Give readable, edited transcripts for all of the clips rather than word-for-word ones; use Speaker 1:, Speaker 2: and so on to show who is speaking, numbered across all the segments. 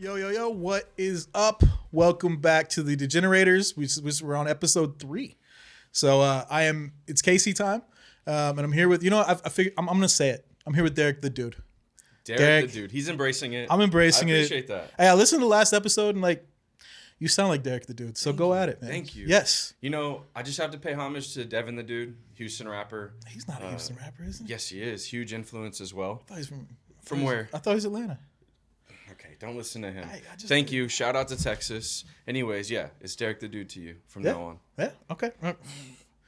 Speaker 1: Yo, what is up? Welcome back to the Degenerators. We're on episode 3. So it's Caseytime, and I'm here with, I figure, I'm going to say it. I'm here with Derek the Dude.
Speaker 2: Derek the Dude. He's embracing it.
Speaker 1: I'm embracing it.
Speaker 2: I appreciate that.
Speaker 1: Hey, I listened to the last episode, and you sound like Derek the Dude. So go at it, man.
Speaker 2: Thank you.
Speaker 1: Yes.
Speaker 2: I just have to pay homage to Devin the Dude, Houston rapper.
Speaker 1: He's not a Houston rapper, is he?
Speaker 2: Yes, he is. Huge influence as well.
Speaker 1: I thought he's
Speaker 2: from where?
Speaker 1: I thought he was Atlanta.
Speaker 2: Okay, don't listen to him. Thank you. Shout out to Texas. Anyways, yeah, it's Derek the Dude to you from now on.
Speaker 1: Yeah. Okay.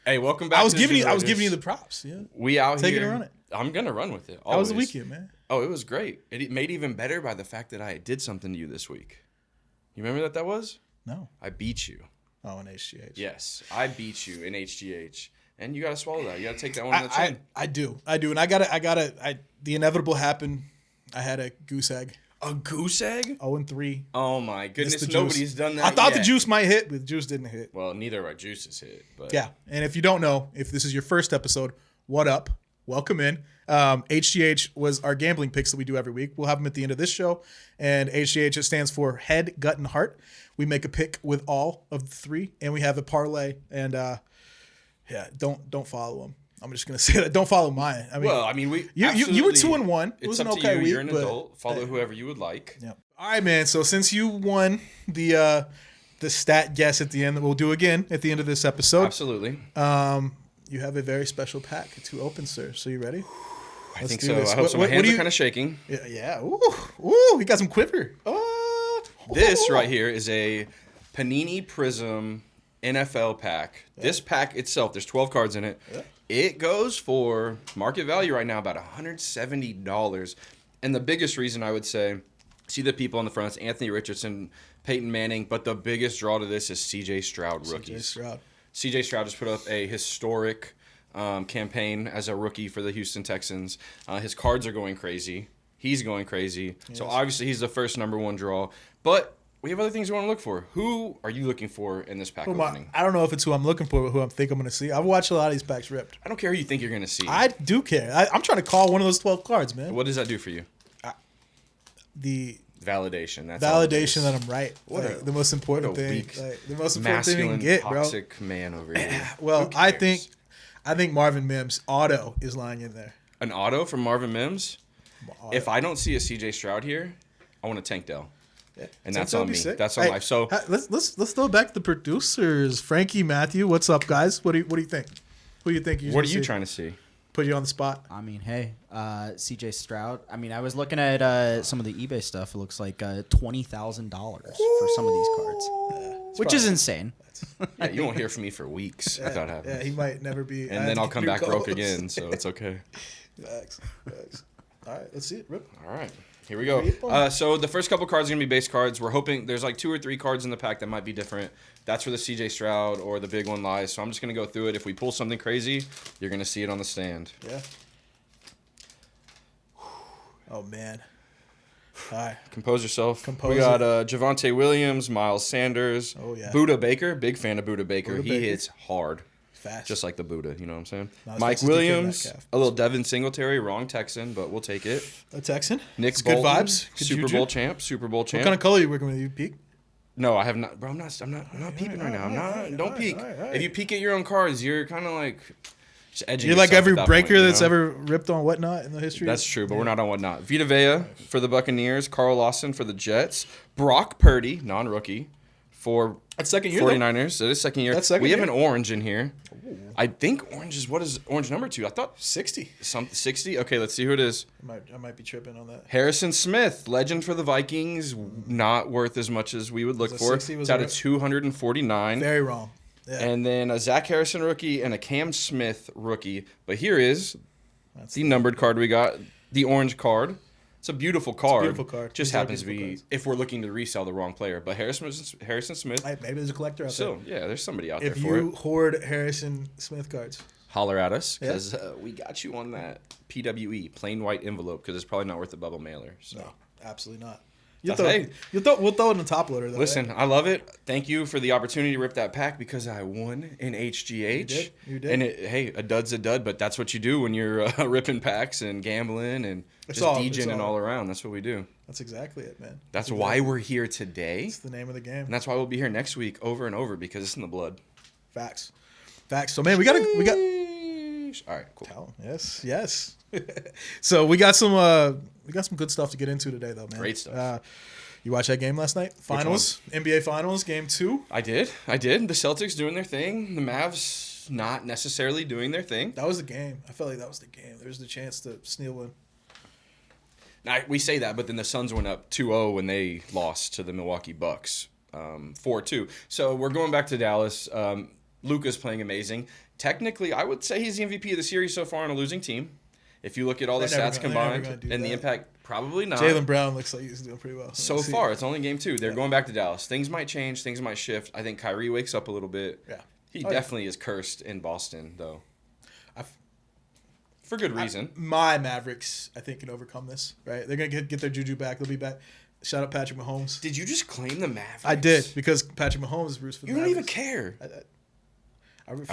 Speaker 2: Hey, welcome back.
Speaker 1: I was giving you the props. Yeah.
Speaker 2: We out
Speaker 1: here. Take it and run it.
Speaker 2: I'm gonna run with it. Always.
Speaker 1: How was the weekend, man?
Speaker 2: Oh, it was great. It made even better by the fact that I did something to you this week. You remember that was?
Speaker 1: No.
Speaker 2: I beat you.
Speaker 1: Oh, in HGH.
Speaker 2: Yes, I beat you in HGH. And you got to swallow that. You got to take that one on the chin.
Speaker 1: I do. And I gotta, the inevitable happened. I had a goose egg.
Speaker 2: A goose egg?
Speaker 1: 0-3.
Speaker 2: Oh, my goodness. Nobody's done that
Speaker 1: I thought
Speaker 2: yet.
Speaker 1: The juice might hit, but the juice didn't hit.
Speaker 2: Well, neither of our juices hit. But
Speaker 1: yeah. And if you don't know, if this is your first episode, what up? Welcome in. HGH was our gambling picks that we do every week. We'll have them at the end of this show. And HGH, it stands for head, gut, and heart. We make a pick with all of the 3, and we have a parlay. And don't follow them. I'm just gonna say that. Don't follow mine. I mean, you were 2-1. It was an okay week.
Speaker 2: You're an adult. Follow whoever you would like.
Speaker 1: Yeah. All right, man. So since you won the stat guess at the end that we'll do again at the end of this episode,
Speaker 2: absolutely.
Speaker 1: You have a very special pack to open, sir. So you ready?
Speaker 2: I think so. I hope so. My hands are kind of shaking.
Speaker 1: Yeah. Ooh. We got some quiver.
Speaker 2: This right here is a Panini Prism NFL pack. Yeah. This pack itself, there's 12 cards in it. Yeah. It goes for market value right now about $170. And the biggest reason I would say, see the people on the front, it's Anthony Richardson, Peyton Manning, but the biggest draw to this is C.J. Stroud rookies. C.J. Stroud just put up a historic campaign as a rookie for the Houston Texans. His cards are going crazy. He's going crazy. Yes. So obviously he's the first number 1 draw. But we have other things we want to look for. Who are you looking for in this pack opening? I
Speaker 1: don't know if it's who I'm looking for, but who I think I'm going to see. I've watched a lot of these packs ripped.
Speaker 2: I don't care who you think you're going to see.
Speaker 1: I do care. I'm trying to call one of those 12 cards, man.
Speaker 2: What does that do for you?
Speaker 1: The
Speaker 2: validation. That's
Speaker 1: validation that I'm right. The most important thing. The most important thing you can get, bro.
Speaker 2: Toxic man over here.
Speaker 1: Well, I think Marvin Mims auto is lying in there.
Speaker 2: An auto from Marvin Mims? If I don't see a C.J. Stroud here, I want a Tank Dell. Yeah. And that's on me. Sick. That's on life. So
Speaker 1: let's throw back the producers. Frankie, Matthew, what's up, guys? What do you think? Who do you think?
Speaker 2: What are you trying to see?
Speaker 1: Put you on the spot.
Speaker 3: I mean, hey, C.J. Stroud. I mean, I was looking at some of the eBay stuff. It looks like $20,000 for some of these cards, which is insane.
Speaker 2: Yeah, you won't hear from me for weeks if that happens.
Speaker 1: Yeah, he might never be.
Speaker 2: And then I'll come back broke again, so it's okay.
Speaker 1: Facts. All right, let's see it. Rip.
Speaker 2: All right. Here we go. So the first couple cards are going to be base cards. We're hoping there's 2 or 3 cards in the pack that might be different. That's where the C.J. Stroud or the big one lies. So I'm just going to go through it. If we pull something crazy, you're going to see it on the stand.
Speaker 1: Yeah. Oh, man. All right.
Speaker 2: Compose yourself. We got Javonte Williams, Miles Sanders.
Speaker 1: Oh, yeah.
Speaker 2: Buda Baker. Big fan of Buda Baker. He hits hard.
Speaker 1: Fast.
Speaker 2: Just like the Buddha, you know what I'm saying? Mike Williams, a little Devin Singletary, wrong Texan, but we'll take it.
Speaker 1: A Texan?
Speaker 2: Nick
Speaker 1: Bolton,
Speaker 2: good vibes. Super Bowl champ.
Speaker 1: What kind of color are you working with? You peek?
Speaker 2: No, I have not. Bro, I'm not peeking right now. Don't peek. If you peek at your own cards, you're kind of like just edging.
Speaker 1: You're like every breaker that's ever ripped on Whatnot in the history.
Speaker 2: That's true, but we're not on Whatnot. Vita Vea for the Buccaneers. Carl Lawson for the Jets. Brock Purdy, non-rookie, for
Speaker 1: that's second year
Speaker 2: 49ers. So this second year. We have an orange in here.
Speaker 1: Ooh.
Speaker 2: I think orange is, what is orange number 2? I thought
Speaker 1: 60.
Speaker 2: 60? Okay, let's see who it is.
Speaker 1: I might be tripping on that.
Speaker 2: Harrison Smith, legend for the Vikings, not worth as much as we would look for. It's out of 249.
Speaker 1: Very wrong. Yeah.
Speaker 2: And then a Zach Harrison rookie and a Cam Smith rookie. But here is the numbered card we got, the orange card. It's a beautiful card.
Speaker 1: It's a beautiful card.
Speaker 2: Just happens to be if we're looking to resell the wrong player. But Harrison Smith.
Speaker 1: Maybe there's a collector out there.
Speaker 2: So, yeah, there's somebody out there for it.
Speaker 1: If you hoard Harrison Smith cards,
Speaker 2: holler at us because we got you on that PWE, plain white envelope, because it's probably not worth the bubble mailer. So.
Speaker 1: No, absolutely not. We'll throw it in the top loader, though.
Speaker 2: Listen,
Speaker 1: right?
Speaker 2: I love it. Thank you for the opportunity to rip that pack because I won in HGH.
Speaker 1: You did.
Speaker 2: And hey, a dud's a dud, but that's what you do when you're ripping packs and gambling and just DJing all around. That's what we do.
Speaker 1: That's exactly it, man.
Speaker 2: That's why we're here today.
Speaker 1: It's the name of the game.
Speaker 2: And that's why we'll be here next week over and over because it's in the blood.
Speaker 1: Facts. So, man, we got.
Speaker 2: All right, cool.
Speaker 1: Yes. So we got some good stuff to get into today, though, man.
Speaker 2: Great stuff.
Speaker 1: You watched that game last night? Finals, NBA Finals, Game 2.
Speaker 2: I did. The Celtics doing their thing. The Mavs not necessarily doing their thing.
Speaker 1: That was the game. I felt like that was the game. There was the chance to steal one.
Speaker 2: We say that, but then the Suns went up 2-0 when they lost to the Milwaukee Bucks, 4-2. So we're going back to Dallas. Luka's playing amazing. Technically, I would say he's the MVP of the series so far on a losing team. If you look at all the stats combined and the impact, probably not.
Speaker 1: Jaylen Brown looks like he's doing pretty well.
Speaker 2: So far, it's only Game 2. They're going back to Dallas. Things might change. Things might shift. I think Kyrie wakes up a little bit.
Speaker 1: Yeah.
Speaker 2: He definitely is cursed in Boston, though. For good reason.
Speaker 1: My Mavericks, I think, can overcome this. Right? They're going to get their juju back. They'll be back. Shout out Patrick Mahomes.
Speaker 2: Did you just claim the Mavericks?
Speaker 1: I did, because Patrick Mahomes roots for the Mavericks.
Speaker 2: You don't even care.
Speaker 1: I root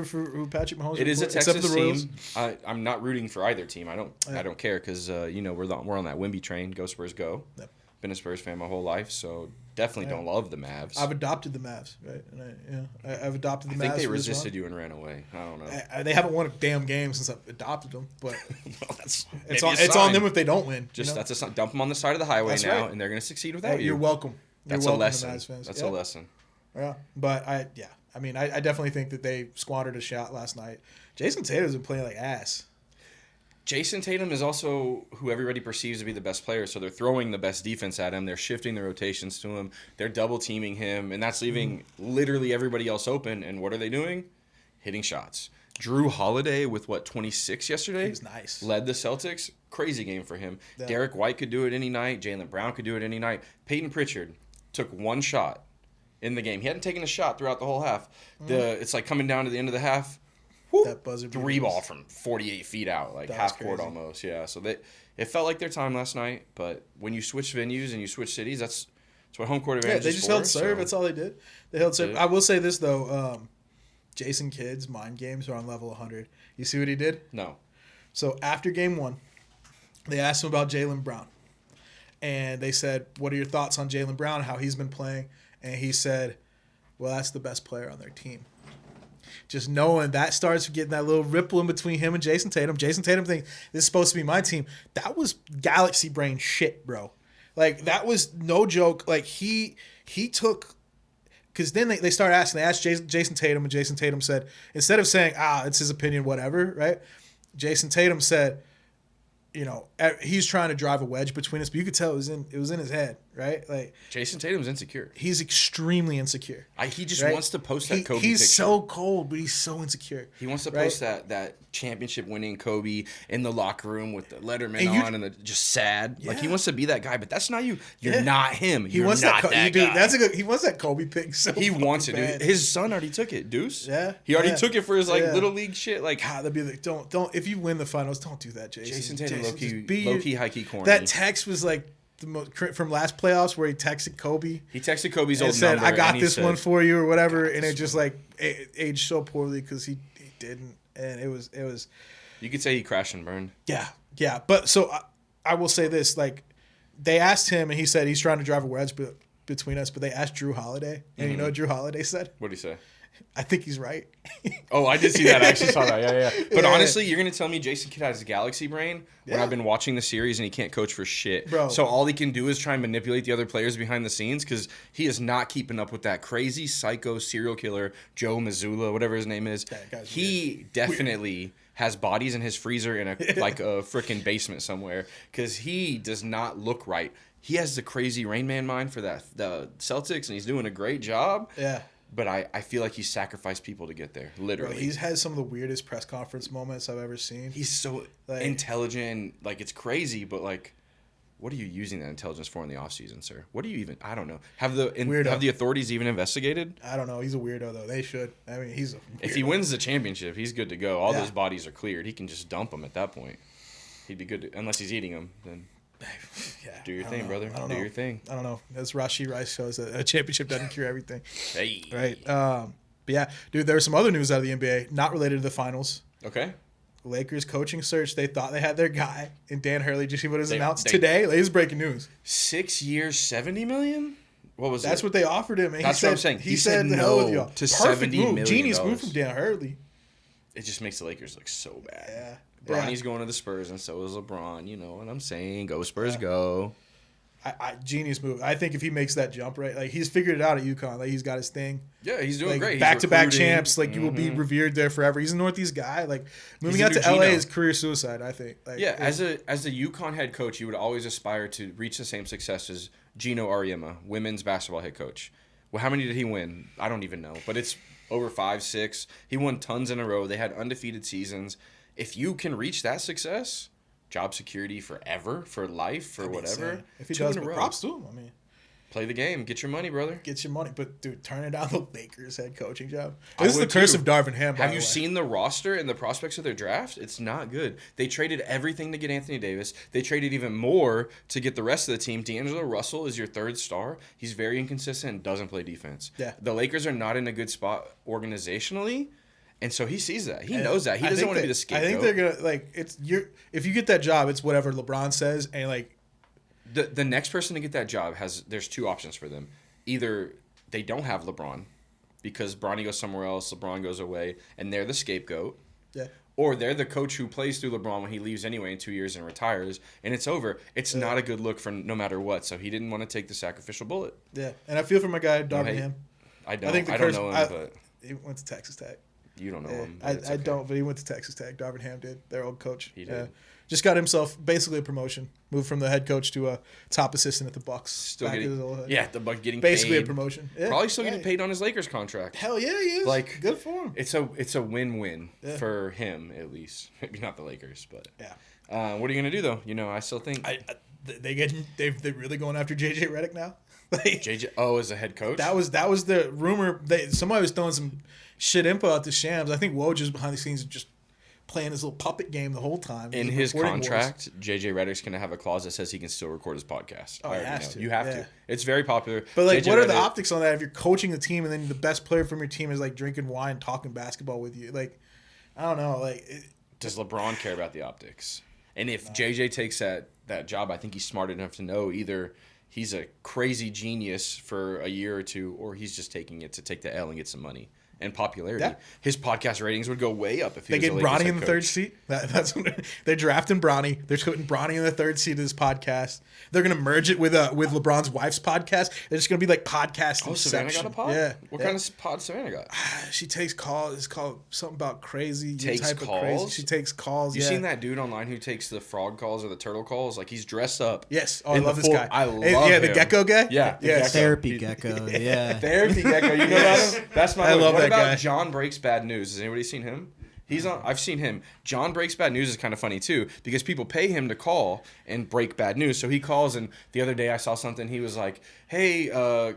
Speaker 1: for Patrick Mahomes.
Speaker 2: It is a Texas team. I'm not rooting for either team. I don't care because we're on that Wemby train. Go Spurs, go. Yep. Been a Spurs fan my whole life, so definitely don't love the Mavs.
Speaker 1: I've adopted the Mavs, right? And I've adopted the Mavs.
Speaker 2: I think they resisted you and ran away. I don't know.
Speaker 1: They haven't won a damn game since I've adopted them, but
Speaker 2: well,
Speaker 1: it's on them if they don't win.
Speaker 2: That's a sign. Dump them on the side of the highway now, and they're going to succeed without you.
Speaker 1: You're welcome.
Speaker 2: That's a lesson. That's a lesson.
Speaker 1: Yeah, but I definitely think that they squandered a shot last night. Jason Tatum's been playing like ass.
Speaker 2: Jason Tatum is also who everybody perceives to be the best player, so they're throwing the best defense at him. They're shifting the rotations to him. They're double-teaming him, and that's leaving literally everybody else open. And what are they doing? Hitting shots. Drew Holiday with, 26 yesterday?
Speaker 1: He was nice.
Speaker 2: Led the Celtics. Crazy game for him.
Speaker 1: Yeah.
Speaker 2: Derek White could do it any night. Jaylen Brown could do it any night. Peyton Pritchard took one shot in the game. He hadn't taken a shot throughout the whole half. It's like coming down to the end of the half. Whoop, that buzzer 3-ball from 48 feet out, like half court almost. Yeah, so it felt like their time last night. But when you switch venues and you switch cities, that's what home court advantage is.
Speaker 1: They just held serve. That's all they did. They held serve. I will say this though, Jason Kidd's mind games are on level 100. You see what he did?
Speaker 2: No.
Speaker 1: So after game 1, they asked him about Jaylen Brown, and they said, "What are your thoughts on Jaylen Brown? How he's been playing?" And he said, "Well, that's the best player on their team." Just knowing that starts getting that little ripple in between him and Jason Tatum. Jason Tatum thinks this is supposed to be my team. That was galaxy brain shit, bro. Like, that was no joke. Like, he took... Because then they started asking. They asked Jason Tatum, and Jason Tatum said, instead of saying, it's his opinion, whatever, right? Jason Tatum said, he's trying to drive a wedge between us, but you could tell it was in his head, right? Like,
Speaker 2: Jason Tatum's insecure.
Speaker 1: He's extremely insecure.
Speaker 2: He just wants to post that Kobe
Speaker 1: he's
Speaker 2: picture.
Speaker 1: so cold, but he's so insecure.
Speaker 2: He wants to post that championship winning Kobe in the locker room with the Letterman on and just sad. Yeah. Like, he wants to be that guy, but that's not you. You're not him. He wants not that guy.
Speaker 1: Dude, he wants that Kobe pic. So
Speaker 2: he wants it, dude. His son already took it, Deuce.
Speaker 1: Yeah,
Speaker 2: he already took it for his little league shit. Like,
Speaker 1: God, that'd be like, don't. If you win the finals, don't do that, Jason.
Speaker 2: Jason Tatum, low key, high key corny.
Speaker 1: That text was like the most from last playoffs where he texted Kobe.
Speaker 2: He texted Kobe's old
Speaker 1: said,
Speaker 2: number.
Speaker 1: "I got this one for you" or whatever, and it just like aged so poorly because he didn't, and it was.
Speaker 2: You could say he crashed and burned.
Speaker 1: Yeah. But so I will say this: like, they asked him, and he said he's trying to drive a wedge between us. But they asked Drew Holiday, and you know what Drew Holiday said?
Speaker 2: What did he say?
Speaker 1: I think he's right.
Speaker 2: Oh, I did see that. I actually saw that. Yeah. But honestly, you're going to tell me Jason Kidd has a galaxy brain when I've been watching the series and he can't coach for shit.
Speaker 1: Bro.
Speaker 2: So all he can do is try and manipulate the other players behind the scenes because he is not keeping up with that crazy psycho serial killer, Joe Mazzulla, whatever his name is. He definitely has bodies in his freezer in a freaking basement somewhere because he does not look right. He has the crazy Rain Man mind for the Celtics and he's doing a great job.
Speaker 1: Yeah.
Speaker 2: But I feel like he sacrificed people to get there, literally.
Speaker 1: Bro, he's had some of the weirdest press conference moments I've ever seen.
Speaker 2: He's so intelligent. Like, it's crazy, but, like, what are you using that intelligence for in the offseason, sir? What do you even... I don't know. Have the authorities even investigated?
Speaker 1: I don't know. He's a weirdo, though. They should. I mean, he's a weirdo.
Speaker 2: If he wins the championship, he's good to go. All those bodies are cleared. He can just dump them at that point. He'd be good to, unless he's eating them, then...
Speaker 1: Yeah,
Speaker 2: Do your
Speaker 1: I don't
Speaker 2: thing,
Speaker 1: know.
Speaker 2: brother.
Speaker 1: I don't
Speaker 2: Do
Speaker 1: know.
Speaker 2: your thing.
Speaker 1: I don't know. As Rashi Rice shows, a championship doesn't cure everything.
Speaker 2: Hey.
Speaker 1: Right. But yeah, dude, there was some other news out of the NBA, not related to the finals.
Speaker 2: Okay.
Speaker 1: Lakers coaching search. They thought they had their guy in Dan Hurley. Did you see what was announced
Speaker 2: they-
Speaker 1: today? Like, this is breaking news.
Speaker 2: 6 years, $70 million? What was
Speaker 1: That's
Speaker 2: it?
Speaker 1: what they offered him. And
Speaker 2: That's
Speaker 1: he
Speaker 2: what I'm
Speaker 1: said,
Speaker 2: saying.
Speaker 1: He said, "The hell with y'all."
Speaker 2: to
Speaker 1: Perfect
Speaker 2: $70
Speaker 1: move.
Speaker 2: million.
Speaker 1: Genius move from Dan Hurley.
Speaker 2: It just makes the Lakers look so bad.
Speaker 1: Yeah.
Speaker 2: Bronny's going to the Spurs, and so is LeBron. You know what I'm saying? Go Spurs, go.
Speaker 1: Genius move. I think if he makes that jump, right, like he's figured it out at UConn. Like he's got his thing.
Speaker 2: Yeah, he's doing
Speaker 1: Like
Speaker 2: great. He's
Speaker 1: back-to-back
Speaker 2: recruiting.
Speaker 1: champs. Like you will be revered there forever. He's a Northeast guy. Like moving
Speaker 2: a
Speaker 1: out to
Speaker 2: new
Speaker 1: LA
Speaker 2: Geno.
Speaker 1: is career suicide. I think. Like,
Speaker 2: Yeah, as a UConn head coach, you would always aspire to reach the same success as Gino Auriemma, women's basketball head coach. Well, how many did he win? I don't even know, but it's over 5, 6. He won tons in a row. They had undefeated seasons. If you can reach that success, job security forever, for life, for whatever.
Speaker 1: insane. If he
Speaker 2: 2
Speaker 1: does,
Speaker 2: in a
Speaker 1: but
Speaker 2: row.
Speaker 1: props to him. I mean,
Speaker 2: Play the game, get your money, brother.
Speaker 1: get your money, but dude, turning down the Lakers head coaching job.
Speaker 2: I
Speaker 1: This is the
Speaker 2: would
Speaker 1: curse
Speaker 2: too.
Speaker 1: of Darvin Ham. by
Speaker 2: Have
Speaker 1: the
Speaker 2: you
Speaker 1: way.
Speaker 2: seen the roster and the prospects of their draft? It's not good. They traded everything to get Anthony Davis. They traded even more to get the rest of the team. D'Angelo Russell is your third star. He's very inconsistent and doesn't play defense.
Speaker 1: Yeah.
Speaker 2: The Lakers are not in a good spot organizationally, and so he sees that. He
Speaker 1: And
Speaker 2: knows that. He
Speaker 1: I
Speaker 2: doesn't
Speaker 1: think
Speaker 2: want to be
Speaker 1: that-
Speaker 2: the scapegoat.
Speaker 1: I think they're gonna like if you get that job, it's whatever LeBron says, and like
Speaker 2: The next person to get that job there's 2 options for them. Either they don't have LeBron because Bronny goes somewhere else, LeBron goes away, and they're the scapegoat.
Speaker 1: yeah.
Speaker 2: Or they're the coach who plays through LeBron when he leaves anyway in 2 years and retires, and it's over. It's not a good look for no matter what. So he didn't want to take the sacrificial bullet.
Speaker 1: Yeah, and I feel for my guy Darvin
Speaker 2: hate-
Speaker 1: Ham.
Speaker 2: I don't.
Speaker 1: I think the
Speaker 2: I don't
Speaker 1: curse.
Speaker 2: know him, but
Speaker 1: he went to Texas Tech.
Speaker 2: you don't know
Speaker 1: Yeah,
Speaker 2: him. but
Speaker 1: I
Speaker 2: it's okay.
Speaker 1: don't, but he went to Texas Tech. Darvin Ham did. Their old coach.
Speaker 2: He did.
Speaker 1: Just got himself basically a promotion. Moved from the head coach to a top assistant at the Bucks.
Speaker 2: Still
Speaker 1: Back
Speaker 2: getting,
Speaker 1: to his old head.
Speaker 2: yeah, the Buck getting
Speaker 1: basically
Speaker 2: paid.
Speaker 1: a promotion. Yeah.
Speaker 2: Probably still getting
Speaker 1: Hey.
Speaker 2: paid on his Lakers contract.
Speaker 1: Hell yeah, he is.
Speaker 2: Like,
Speaker 1: good for him.
Speaker 2: It's a win-win
Speaker 1: Yeah.
Speaker 2: for him at least. Maybe not the Lakers, but
Speaker 1: Yeah.
Speaker 2: what are you gonna do though? You know, I still think
Speaker 1: They're really going after JJ Redick now. Like,
Speaker 2: JJ as a head coach.
Speaker 1: that was the rumor. Somebody was throwing some shit info out to Shams. I think Woj is behind the scenes just playing his little puppet game the whole time.
Speaker 2: in
Speaker 1: He's
Speaker 2: his
Speaker 1: reporting wars.
Speaker 2: contract, JJ Redick's gonna have a clause that says he can still record his podcast.
Speaker 1: Oh,
Speaker 2: I
Speaker 1: he
Speaker 2: already
Speaker 1: has
Speaker 2: know.
Speaker 1: to,
Speaker 2: You have
Speaker 1: yeah.
Speaker 2: to. It's very popular.
Speaker 1: But like,
Speaker 2: JJ
Speaker 1: what are the
Speaker 2: Redick-
Speaker 1: optics on that if you're coaching the team and then the best player from your team is like drinking wine, talking basketball with you? Like, I don't know. Like,
Speaker 2: Does LeBron care about the optics? And if JJ takes that job, I think he's smart enough to know either he's a crazy genius for a year or 2, or he's just taking it to take the L and get some money and popularity.
Speaker 1: Yeah.
Speaker 2: His podcast ratings would go way up if he
Speaker 1: they
Speaker 2: was
Speaker 1: get
Speaker 2: a Lakers
Speaker 1: Bronny
Speaker 2: head
Speaker 1: in the
Speaker 2: coach.
Speaker 1: third seat. That's what, they're drafting Bronny. They're putting Bronny in the third seat of this podcast. They're gonna merge it with LeBron's wife's podcast. It's gonna be like podcast.
Speaker 2: Oh, Savannah
Speaker 1: Inception.
Speaker 2: got a pod?
Speaker 1: Yeah.
Speaker 2: What
Speaker 1: yeah.
Speaker 2: kind of pod Savannah got?
Speaker 1: She takes calls. It's called something about crazy. Your
Speaker 2: Takes
Speaker 1: type of crazy.
Speaker 2: calls?
Speaker 1: She takes calls.
Speaker 2: You
Speaker 1: yeah.
Speaker 2: seen that dude online who takes the frog calls or the turtle calls? Like he's dressed up.
Speaker 1: Yes. Oh, I
Speaker 2: in the
Speaker 1: love this
Speaker 2: full-
Speaker 1: guy.
Speaker 2: I love
Speaker 1: Yeah, the
Speaker 2: him.
Speaker 1: gecko guy.
Speaker 2: Yeah, the
Speaker 1: Yes.
Speaker 2: gecko.
Speaker 3: Therapy gecko. Yeah.
Speaker 2: Therapy gecko. You know about him? That's my.
Speaker 1: I
Speaker 2: boy.
Speaker 1: love
Speaker 2: What
Speaker 1: that
Speaker 2: about
Speaker 1: guy.
Speaker 2: John Breaks Bad News? Has anybody seen him? He's on. I've seen him. John Breaks Bad News is kind of funny too because people pay him to call and break bad news. So he calls, and the other day I saw something. He was like, "Hey,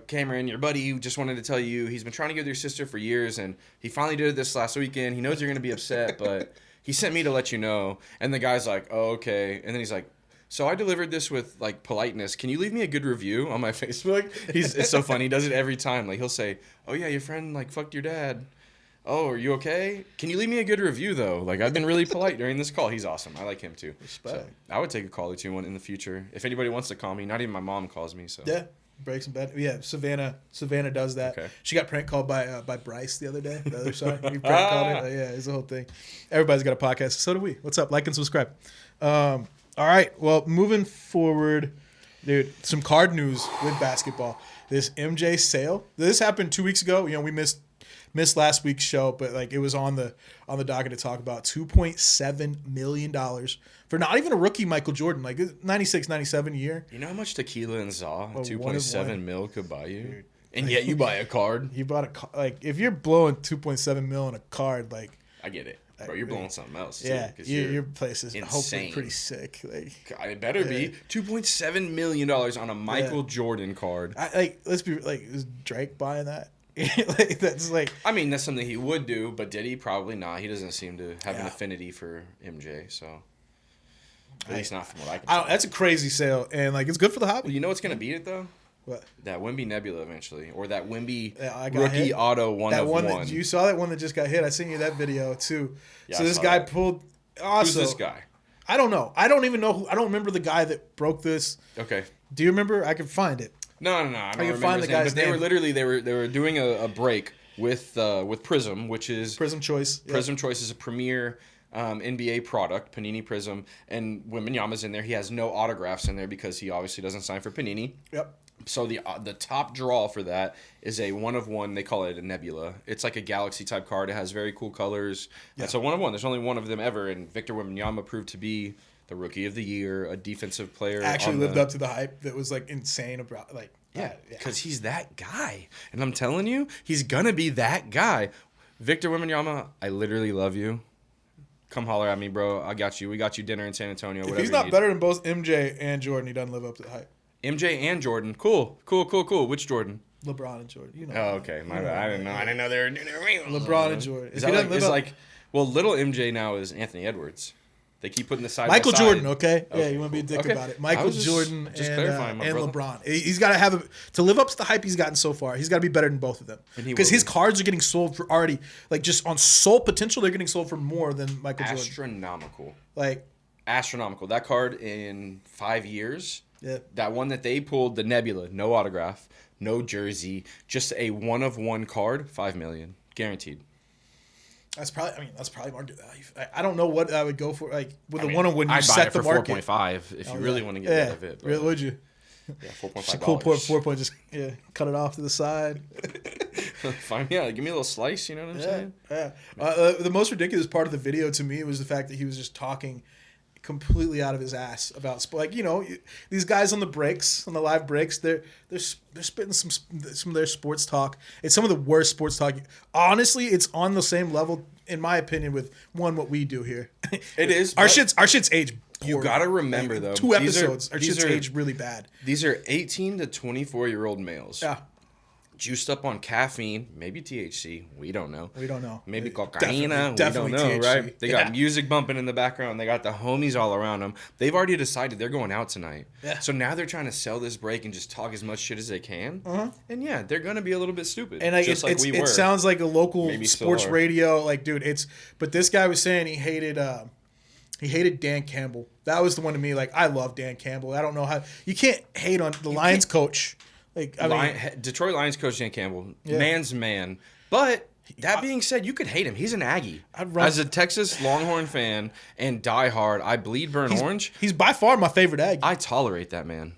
Speaker 2: Cameron, your buddy just wanted to tell you he's been trying to get with your sister for years, and he finally did it this last weekend. He knows you're gonna be upset, but he sent me to let you know." And the guy's like, "Oh, okay." And then he's like, "So I delivered this with like politeness. Can you leave me a good review on my Facebook?" It's so funny. He does it every time. Like he'll say, "Oh yeah, your friend like fucked your dad. Oh, are you okay? Can you leave me a good review though? Like I've been really polite during this call." He's awesome. I like him too.
Speaker 1: Respect.
Speaker 2: So, I would take a call or two in the future if anybody wants to call me. Not even my mom calls me. So
Speaker 1: Yeah. Breaks some bad. Yeah, Savannah does that.
Speaker 2: Okay.
Speaker 1: She got prank called by Bryce the other day. The other side. He prank called her. Yeah, it's the whole thing. Everybody's got a podcast. So do we. What's up? Like and subscribe. All right. Well, moving forward, dude, some card news with basketball. This MJ sale. This happened 2 weeks ago. You know, we missed last week's show, but like it was on the docket to talk about $2.7 million for not even a rookie Michael Jordan, like 96, 97 year.
Speaker 2: you know how much tequila and Zaw,
Speaker 1: Well,
Speaker 2: 2.7 mil could buy you, and yet you buy a card.
Speaker 1: You bought like if you're blowing 2.7 mil on a card, like
Speaker 2: I get it, bro. You're blowing something else. Too,
Speaker 1: yeah,
Speaker 2: 'cause
Speaker 1: your place is hopefully
Speaker 2: insane.
Speaker 1: pretty sick. Like
Speaker 2: It better be $2.7 million on a Michael Jordan card.
Speaker 1: let's be like, is Drake buying that? Like that's like
Speaker 2: I mean, that's something he would do, but did he? Probably not. He doesn't seem to have an
Speaker 1: Yeah.
Speaker 2: affinity for MJ, so At least not from what I can tell.
Speaker 1: That's a crazy sale, and like it's good for the hobby.
Speaker 2: Well, you know what's gonna beat it though?
Speaker 1: What?
Speaker 2: That Wemby Nebula eventually, or that Wemby
Speaker 1: rookie
Speaker 2: hit. Auto one
Speaker 1: that
Speaker 2: of
Speaker 1: one.
Speaker 2: one.
Speaker 1: You saw that one that just got hit. I sent you that video too.
Speaker 2: Yeah,
Speaker 1: so
Speaker 2: I
Speaker 1: this
Speaker 2: saw
Speaker 1: guy
Speaker 2: that.
Speaker 1: pulled. Also,
Speaker 2: Who's this guy?
Speaker 1: I don't know. I don't even know. I don't remember the guy that broke this.
Speaker 2: Okay.
Speaker 1: Do you remember? I can find it.
Speaker 2: No. I don't
Speaker 1: can
Speaker 2: remember
Speaker 1: find
Speaker 2: his
Speaker 1: the
Speaker 2: name,
Speaker 1: guy's
Speaker 2: but they were
Speaker 1: name.
Speaker 2: literally they were doing a break with Prism, which is
Speaker 1: Prism Choice. Yeah.
Speaker 2: Prism Choice is a premier NBA product, Panini Prism, and Wembanyama's in there. He has no autographs in there because he obviously doesn't sign for Panini.
Speaker 1: Yep.
Speaker 2: So the top draw for that is a 1 of 1. They call it a Nebula. It's like a galaxy type card. It has very cool colors. Yeah. It's a 1 of 1. There's only one of them ever, and Victor Wembanyama proved to be the Rookie of the Year, a defensive player.
Speaker 1: Actually lived up to the hype that was like insane about like.
Speaker 2: Yeah, because he's that guy, and I'm telling you, he's gonna be that guy. Victor Wembanyama, I literally love you. Come holler at me, bro. I got you. We got you dinner in San Antonio.
Speaker 1: If he's not better than both MJ and Jordan, he doesn't live up to the hype.
Speaker 2: MJ and Jordan. Cool. Which Jordan?
Speaker 1: LeBron and Jordan. You know.
Speaker 2: Oh, okay. My bad. I didn't know they were
Speaker 1: LeBron and Jordan.
Speaker 2: Is that like, well, little MJ now is Anthony Edwards. They keep putting the side
Speaker 1: Michael
Speaker 2: by side.
Speaker 1: Jordan, okay? Yeah, you want to be a dick
Speaker 2: Okay.
Speaker 1: about it. Michael Jordan and
Speaker 2: clarifying, my brother.
Speaker 1: LeBron. He's got to have to live up to the hype he's gotten so far. He's got to be better than both of them. Because his cards are getting sold for already, like just on soul potential, they're getting sold for more than Michael Jordan.
Speaker 2: Astronomical.
Speaker 1: Like
Speaker 2: astronomical. That card in 5 years.
Speaker 1: Yeah.
Speaker 2: That one that they pulled, the Nebula, no autograph, no jersey, just a 1 of 1 card, $5 million guaranteed.
Speaker 1: That's probably market value. I don't know what I would go for. Like with the one on when you
Speaker 2: I'd buy
Speaker 1: set
Speaker 2: it
Speaker 1: the
Speaker 2: for
Speaker 1: market.
Speaker 2: 4.5 if you really want to get rid of it. But
Speaker 1: Really, would you?
Speaker 2: Yeah, $4.5.
Speaker 1: Just cool point, 4 point. Just cut it off to the side.
Speaker 2: Fine, yeah. Give me a little slice. You know what I'm saying?
Speaker 1: Yeah. The most ridiculous part of the video to me was the fact that he was just talking completely out of his ass about like these guys on the breaks, on the live breaks, they're spitting some of their sports talk. It's some of the worst sports talk. Honestly, it's on the same level in my opinion with what we do here.
Speaker 2: It is.
Speaker 1: Our shit's aged poorly.
Speaker 2: You gotta remember though,
Speaker 1: 2 episodes. Our shit's aged really bad.
Speaker 2: These are 18 to 24-year-old males.
Speaker 1: Yeah.
Speaker 2: Juiced up on caffeine, maybe THC. We don't know. Maybe cocaine.
Speaker 1: Definitely
Speaker 2: we don't know,
Speaker 1: THC.
Speaker 2: right? They got music bumping in the background. They got the homies all around them. They've already decided they're going out tonight.
Speaker 1: Yeah.
Speaker 2: So now they're trying to sell this break and just talk as much shit as they can. Uh-huh. And yeah, they're gonna be a little bit stupid.
Speaker 1: And it sounds like a local sports radio. Like, dude, but this guy was saying he hated Dan Campbell. That was the one to me. Like, I love Dan Campbell. I don't know how you can't hate on the Lions coach. Like,
Speaker 2: Detroit Lions coach Dan Campbell, man's man. But that being said, you could hate him. He's an Aggie. As a Texas Longhorn fan and diehard, I bleed burn orange.
Speaker 1: He's by far my favorite Aggie.
Speaker 2: I tolerate that man.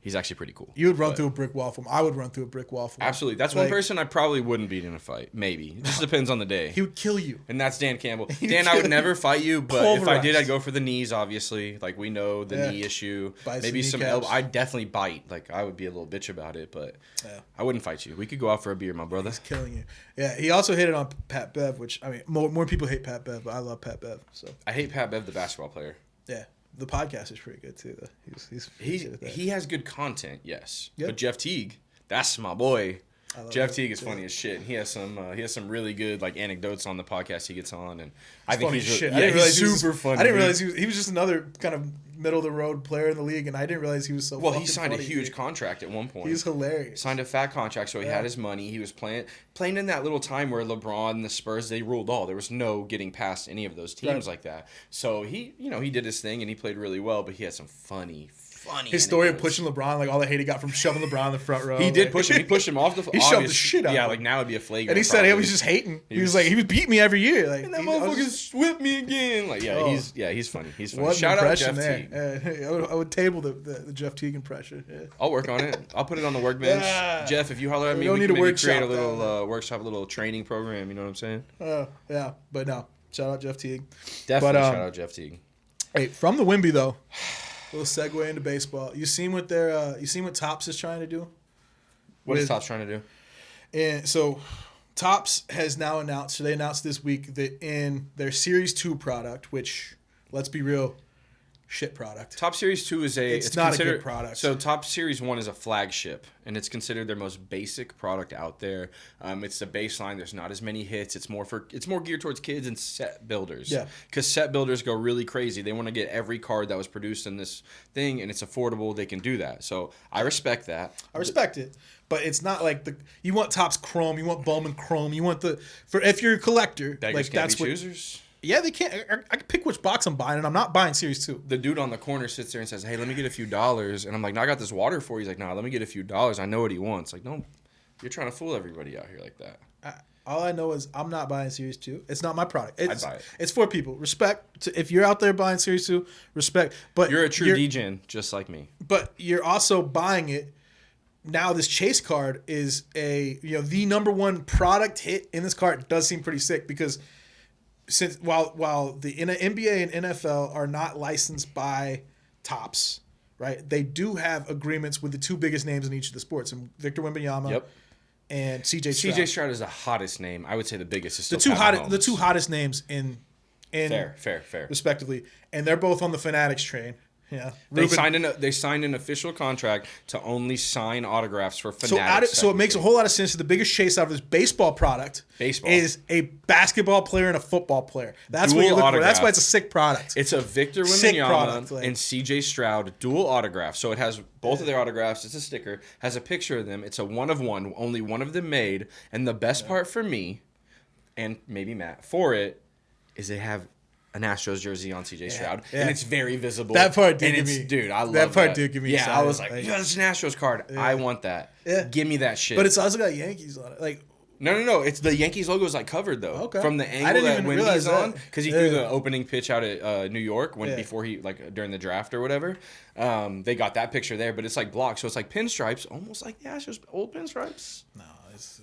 Speaker 2: He's actually pretty cool.
Speaker 1: You would run through a brick wall for him. I would run through a brick wall for him.
Speaker 2: Absolutely. That's one person I probably wouldn't beat in a fight. Maybe. It just depends on the day.
Speaker 1: He would kill you.
Speaker 2: And that's Dan Campbell. Dan, I would never fight you, but if I did, I'd go for the knees, obviously. Like, we know the knee issue. Maybe some elbow. I'd definitely bite. Like, I would be a little bitch about it, but I wouldn't fight you. We could go out for a beer, my brother.
Speaker 1: He's killing you. Yeah, he also hit it on Pat Bev, which, I mean, more people hate Pat Bev, but I love Pat Bev. So
Speaker 2: I hate Pat Bev, the basketball player.
Speaker 1: Yeah. The podcast is pretty good too, though.
Speaker 2: He has good content, yes.
Speaker 1: Yep.
Speaker 2: But Jeff Teague, that's my boy. Jeff Teague is funny as shit. He has some really good like anecdotes on the podcast he gets on, and I think he's super funny.
Speaker 1: I didn't realize he was just another kind of middle of the road player in the league, and I didn't realize he was so.
Speaker 2: Well, he signed
Speaker 1: funny,
Speaker 2: a huge contract at one point.
Speaker 1: He's hilarious.
Speaker 2: Signed a fat contract, so he had his money. He was playing in that little time where LeBron and the Spurs, they ruled all. There was no getting past any of those teams like that. So he did his thing and he played really well, but he had some funny.
Speaker 1: His story of pushing LeBron, like all the hate he got from shoving LeBron in the front row.
Speaker 2: He did push him. He pushed him off the.
Speaker 1: He shoved the shit out.
Speaker 2: Yeah,
Speaker 1: of him.
Speaker 2: like now it'd be a flagrant.
Speaker 1: And he said he was just hating. He was beating me every year. Like,
Speaker 2: and that motherfucker whipped me again. Like he's funny. He's funny.
Speaker 1: What
Speaker 2: Shout out Jeff
Speaker 1: there.
Speaker 2: Teague.
Speaker 1: I would table the Jeff Teague impression. Yeah.
Speaker 2: I'll work on it. I'll put it on the workbench. Jeff, if you holler at me, we can maybe create a little workship, a little training program. You know what I'm saying?
Speaker 1: Yeah, but no. Shout out Jeff Teague.
Speaker 2: Definitely shout out Jeff Teague.
Speaker 1: Hey, from the Wemby though. Little segue into baseball. You seen what Topps is trying to do?
Speaker 2: What is Topps trying to do?
Speaker 1: And so Topps has now announced, they announced this week that in their Series 2 product, which, let's be real, shit product.
Speaker 2: Top Series 2 is
Speaker 1: It's not a good product.
Speaker 2: So Top Series 1 is a flagship, and it's considered their most basic product out there. It's the baseline. There's not as many hits. It's more geared towards kids and set builders.
Speaker 1: Yeah.
Speaker 2: Because set builders go really crazy. They want to get every card that was produced in this thing, and it's affordable. They can do that. So I respect that.
Speaker 1: I respect it, but it's not like you want Topps Chrome, you want Bowman Chrome, you want if you're a collector,
Speaker 2: Beggars can't be choosers.
Speaker 1: Yeah, they can't. I can pick which box I'm buying, and I'm not buying Series 2.
Speaker 2: The dude on the corner sits there and says, "Hey, let me get a few dollars." And I'm like, "No, I got this water for you." He's like, "No, let me get a few dollars. I know what he wants." Like, no, you're trying to fool everybody out here like that.
Speaker 1: All I know is I'm not buying Series 2. It's not my product. I'd
Speaker 2: buy it.
Speaker 1: It's for people. Respect. If you're out there buying Series 2, respect. But
Speaker 2: You're a true degen, just like me.
Speaker 1: But you're also buying it. Now this chase card is the number one product hit in this card. It does seem pretty sick because since while the NBA and NFL are not licensed by Topps, right? They do have agreements with the two biggest names in each of the sports, and Victor Wembanyama and CJ Stroud.
Speaker 2: CJ Stroud is the hottest name. I would say the biggest is still
Speaker 1: the two hottest names in
Speaker 2: fair
Speaker 1: respectively, and they're both on the Fanatics train. Yeah,
Speaker 2: they signed an official contract to only sign autographs for Fanatics.
Speaker 1: So it makes a whole lot of sense that the biggest chase out of this baseball product is a basketball player and a football player. That's
Speaker 2: Dual
Speaker 1: what you're looking
Speaker 2: autograph.
Speaker 1: for. That's why it's a sick product.
Speaker 2: It's a Victor Wembanyama and CJ Stroud dual autograph. So it has both of their autographs. It's a sticker. Has a picture of them. It's a one of one. Only one of them made. And the best part for me, and maybe Matt, for it, is they have an Astros jersey on CJ Stroud, and it's very visible.
Speaker 1: That part did give me.
Speaker 2: Dude, I love
Speaker 1: that. Part did give me.
Speaker 2: Yeah, I was like, yeah, it's an Astros card. Yeah. I want that. Yeah. Give me that shit.
Speaker 1: But it's also got Yankees on it. Like,
Speaker 2: no. It's the Yankees logo is like covered though.
Speaker 1: Okay.
Speaker 2: From the angle that Wendy's on, because he threw the opening pitch out at New York before he during the draft or whatever. They got that picture there, but it's like blocked, so it's like pinstripes, almost like the Astros old pinstripes.
Speaker 1: No, it's.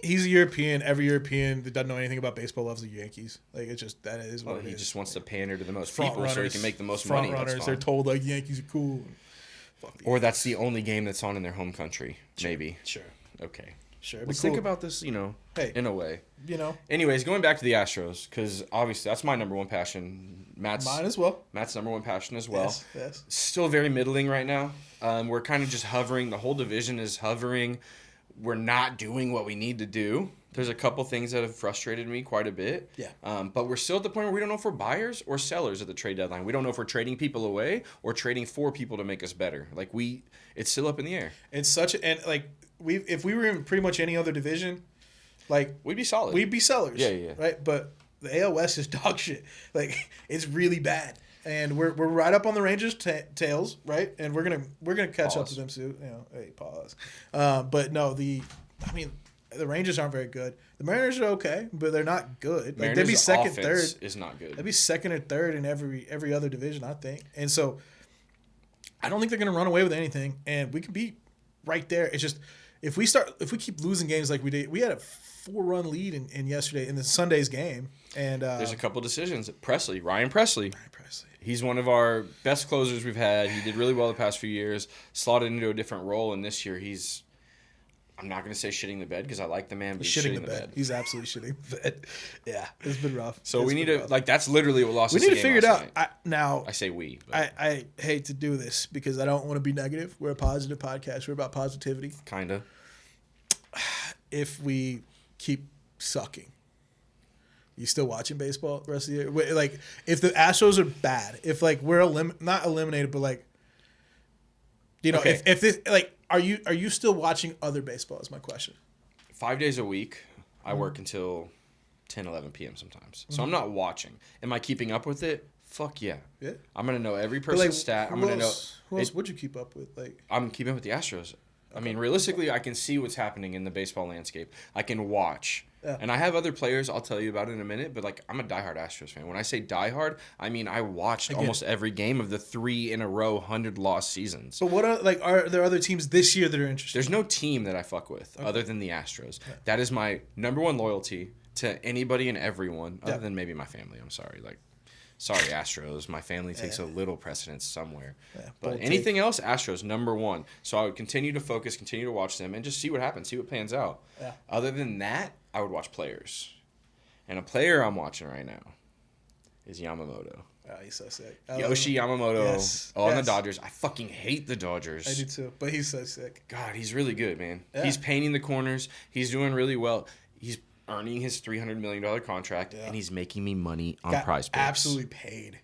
Speaker 1: He's a European. Every European that doesn't know anything about baseball loves the Yankees. Like, it's just that is what it is.
Speaker 2: He just wants to pander to the most people so he can make the most money.
Speaker 1: Runners, they're told like Yankees are cool.
Speaker 2: Or that's the only game that's on in their home country. Maybe.
Speaker 1: Sure.
Speaker 2: Okay.
Speaker 1: Sure.
Speaker 2: Let's think about this, in a way. Anyways, going back to the Astros, because obviously that's my number one passion.
Speaker 1: Mine as well.
Speaker 2: Matt's number one passion as well.
Speaker 1: Yes.
Speaker 2: Still very middling right now. We're kind of just hovering. The whole division is hovering. We're not doing what we need to do. There's a couple things that have frustrated me quite a bit.
Speaker 1: Yeah.
Speaker 2: But we're still at the point where we don't know if we're buyers or sellers at the trade deadline. We don't know if we're trading people away or trading for people to make us better. It's still up in the air.
Speaker 1: It's if we were in pretty much any other division,
Speaker 2: we'd be solid.
Speaker 1: We'd be sellers.
Speaker 2: Yeah.
Speaker 1: Right? But the AL West is dog shit. It's really bad. And we're right up on the Rangers' tails, right? And we're gonna catch up to them soon. Hey, pause. But no, the Rangers aren't very good. The Mariners are okay, but they're not good. They'd be second, third.
Speaker 2: Is not good.
Speaker 1: They'd be second or third in every other division, I think. And so, I don't think they're gonna run away with anything. And we can be right there. It's just if we keep losing games like we did, we had a 4-run lead in yesterday in the Sunday's game. And
Speaker 2: there's a couple decisions. Ryan Presley. He's one of our best closers we've had. He did really well the past few years, slotted into a different role, and this year I'm not going to say shitting the bed because I like the man, but he's shitting the bed.
Speaker 1: He's absolutely shitting the bed. Yeah, it's been rough.
Speaker 2: So we need to, that's literally what lost us the game.
Speaker 1: We need to figure it out.
Speaker 2: I say we.
Speaker 1: I hate to do this because I don't want to be negative. We're a positive podcast. We're about positivity.
Speaker 2: Kind of.
Speaker 1: If we keep sucking. You still watching baseball the rest of the year? If the Astros are bad, if we're not eliminated, but
Speaker 2: okay.
Speaker 1: if this are you still watching other baseball? Is my question.
Speaker 2: 5 days a week, I work until 10, 11 p.m. sometimes, so I'm not watching. Am I keeping up with it? Fuck yeah.
Speaker 1: Yeah.
Speaker 2: I'm gonna know every person's stat. I'm gonna know.
Speaker 1: Who else would you keep up with?
Speaker 2: I'm keeping up with the Astros. I mean, realistically, I can see what's happening in the baseball landscape. I can watch. Yeah. And I have other players I'll tell you about in a minute, but I'm a diehard Astros fan. When I say diehard, I mean I watched almost every game of the 3 in a row 100-loss seasons.
Speaker 1: But what are there other teams this year that are interesting?
Speaker 2: There's no team that I fuck with other than the Astros. Okay. That is my number one loyalty to anybody and everyone, other than maybe my family. I'm sorry. Sorry, Astros. My family takes a little precedence somewhere. Yeah, but anything else, Astros, number one. So I would continue to focus, continue to watch them, and just see what happens, see what pans out. Yeah. Other than that, I would watch players. And a player I'm watching right now is Yamamoto.
Speaker 1: Oh, he's so sick.
Speaker 2: Yoshi Yamamoto on the
Speaker 1: yes.
Speaker 2: Dodgers. I fucking hate the Dodgers.
Speaker 1: I do too, but he's so sick.
Speaker 2: God, he's really good, man.
Speaker 1: Yeah.
Speaker 2: He's painting the corners. He's doing really well. He's earning his $300 million contract, and he's making me money on Prize Picks.
Speaker 1: Absolutely paid.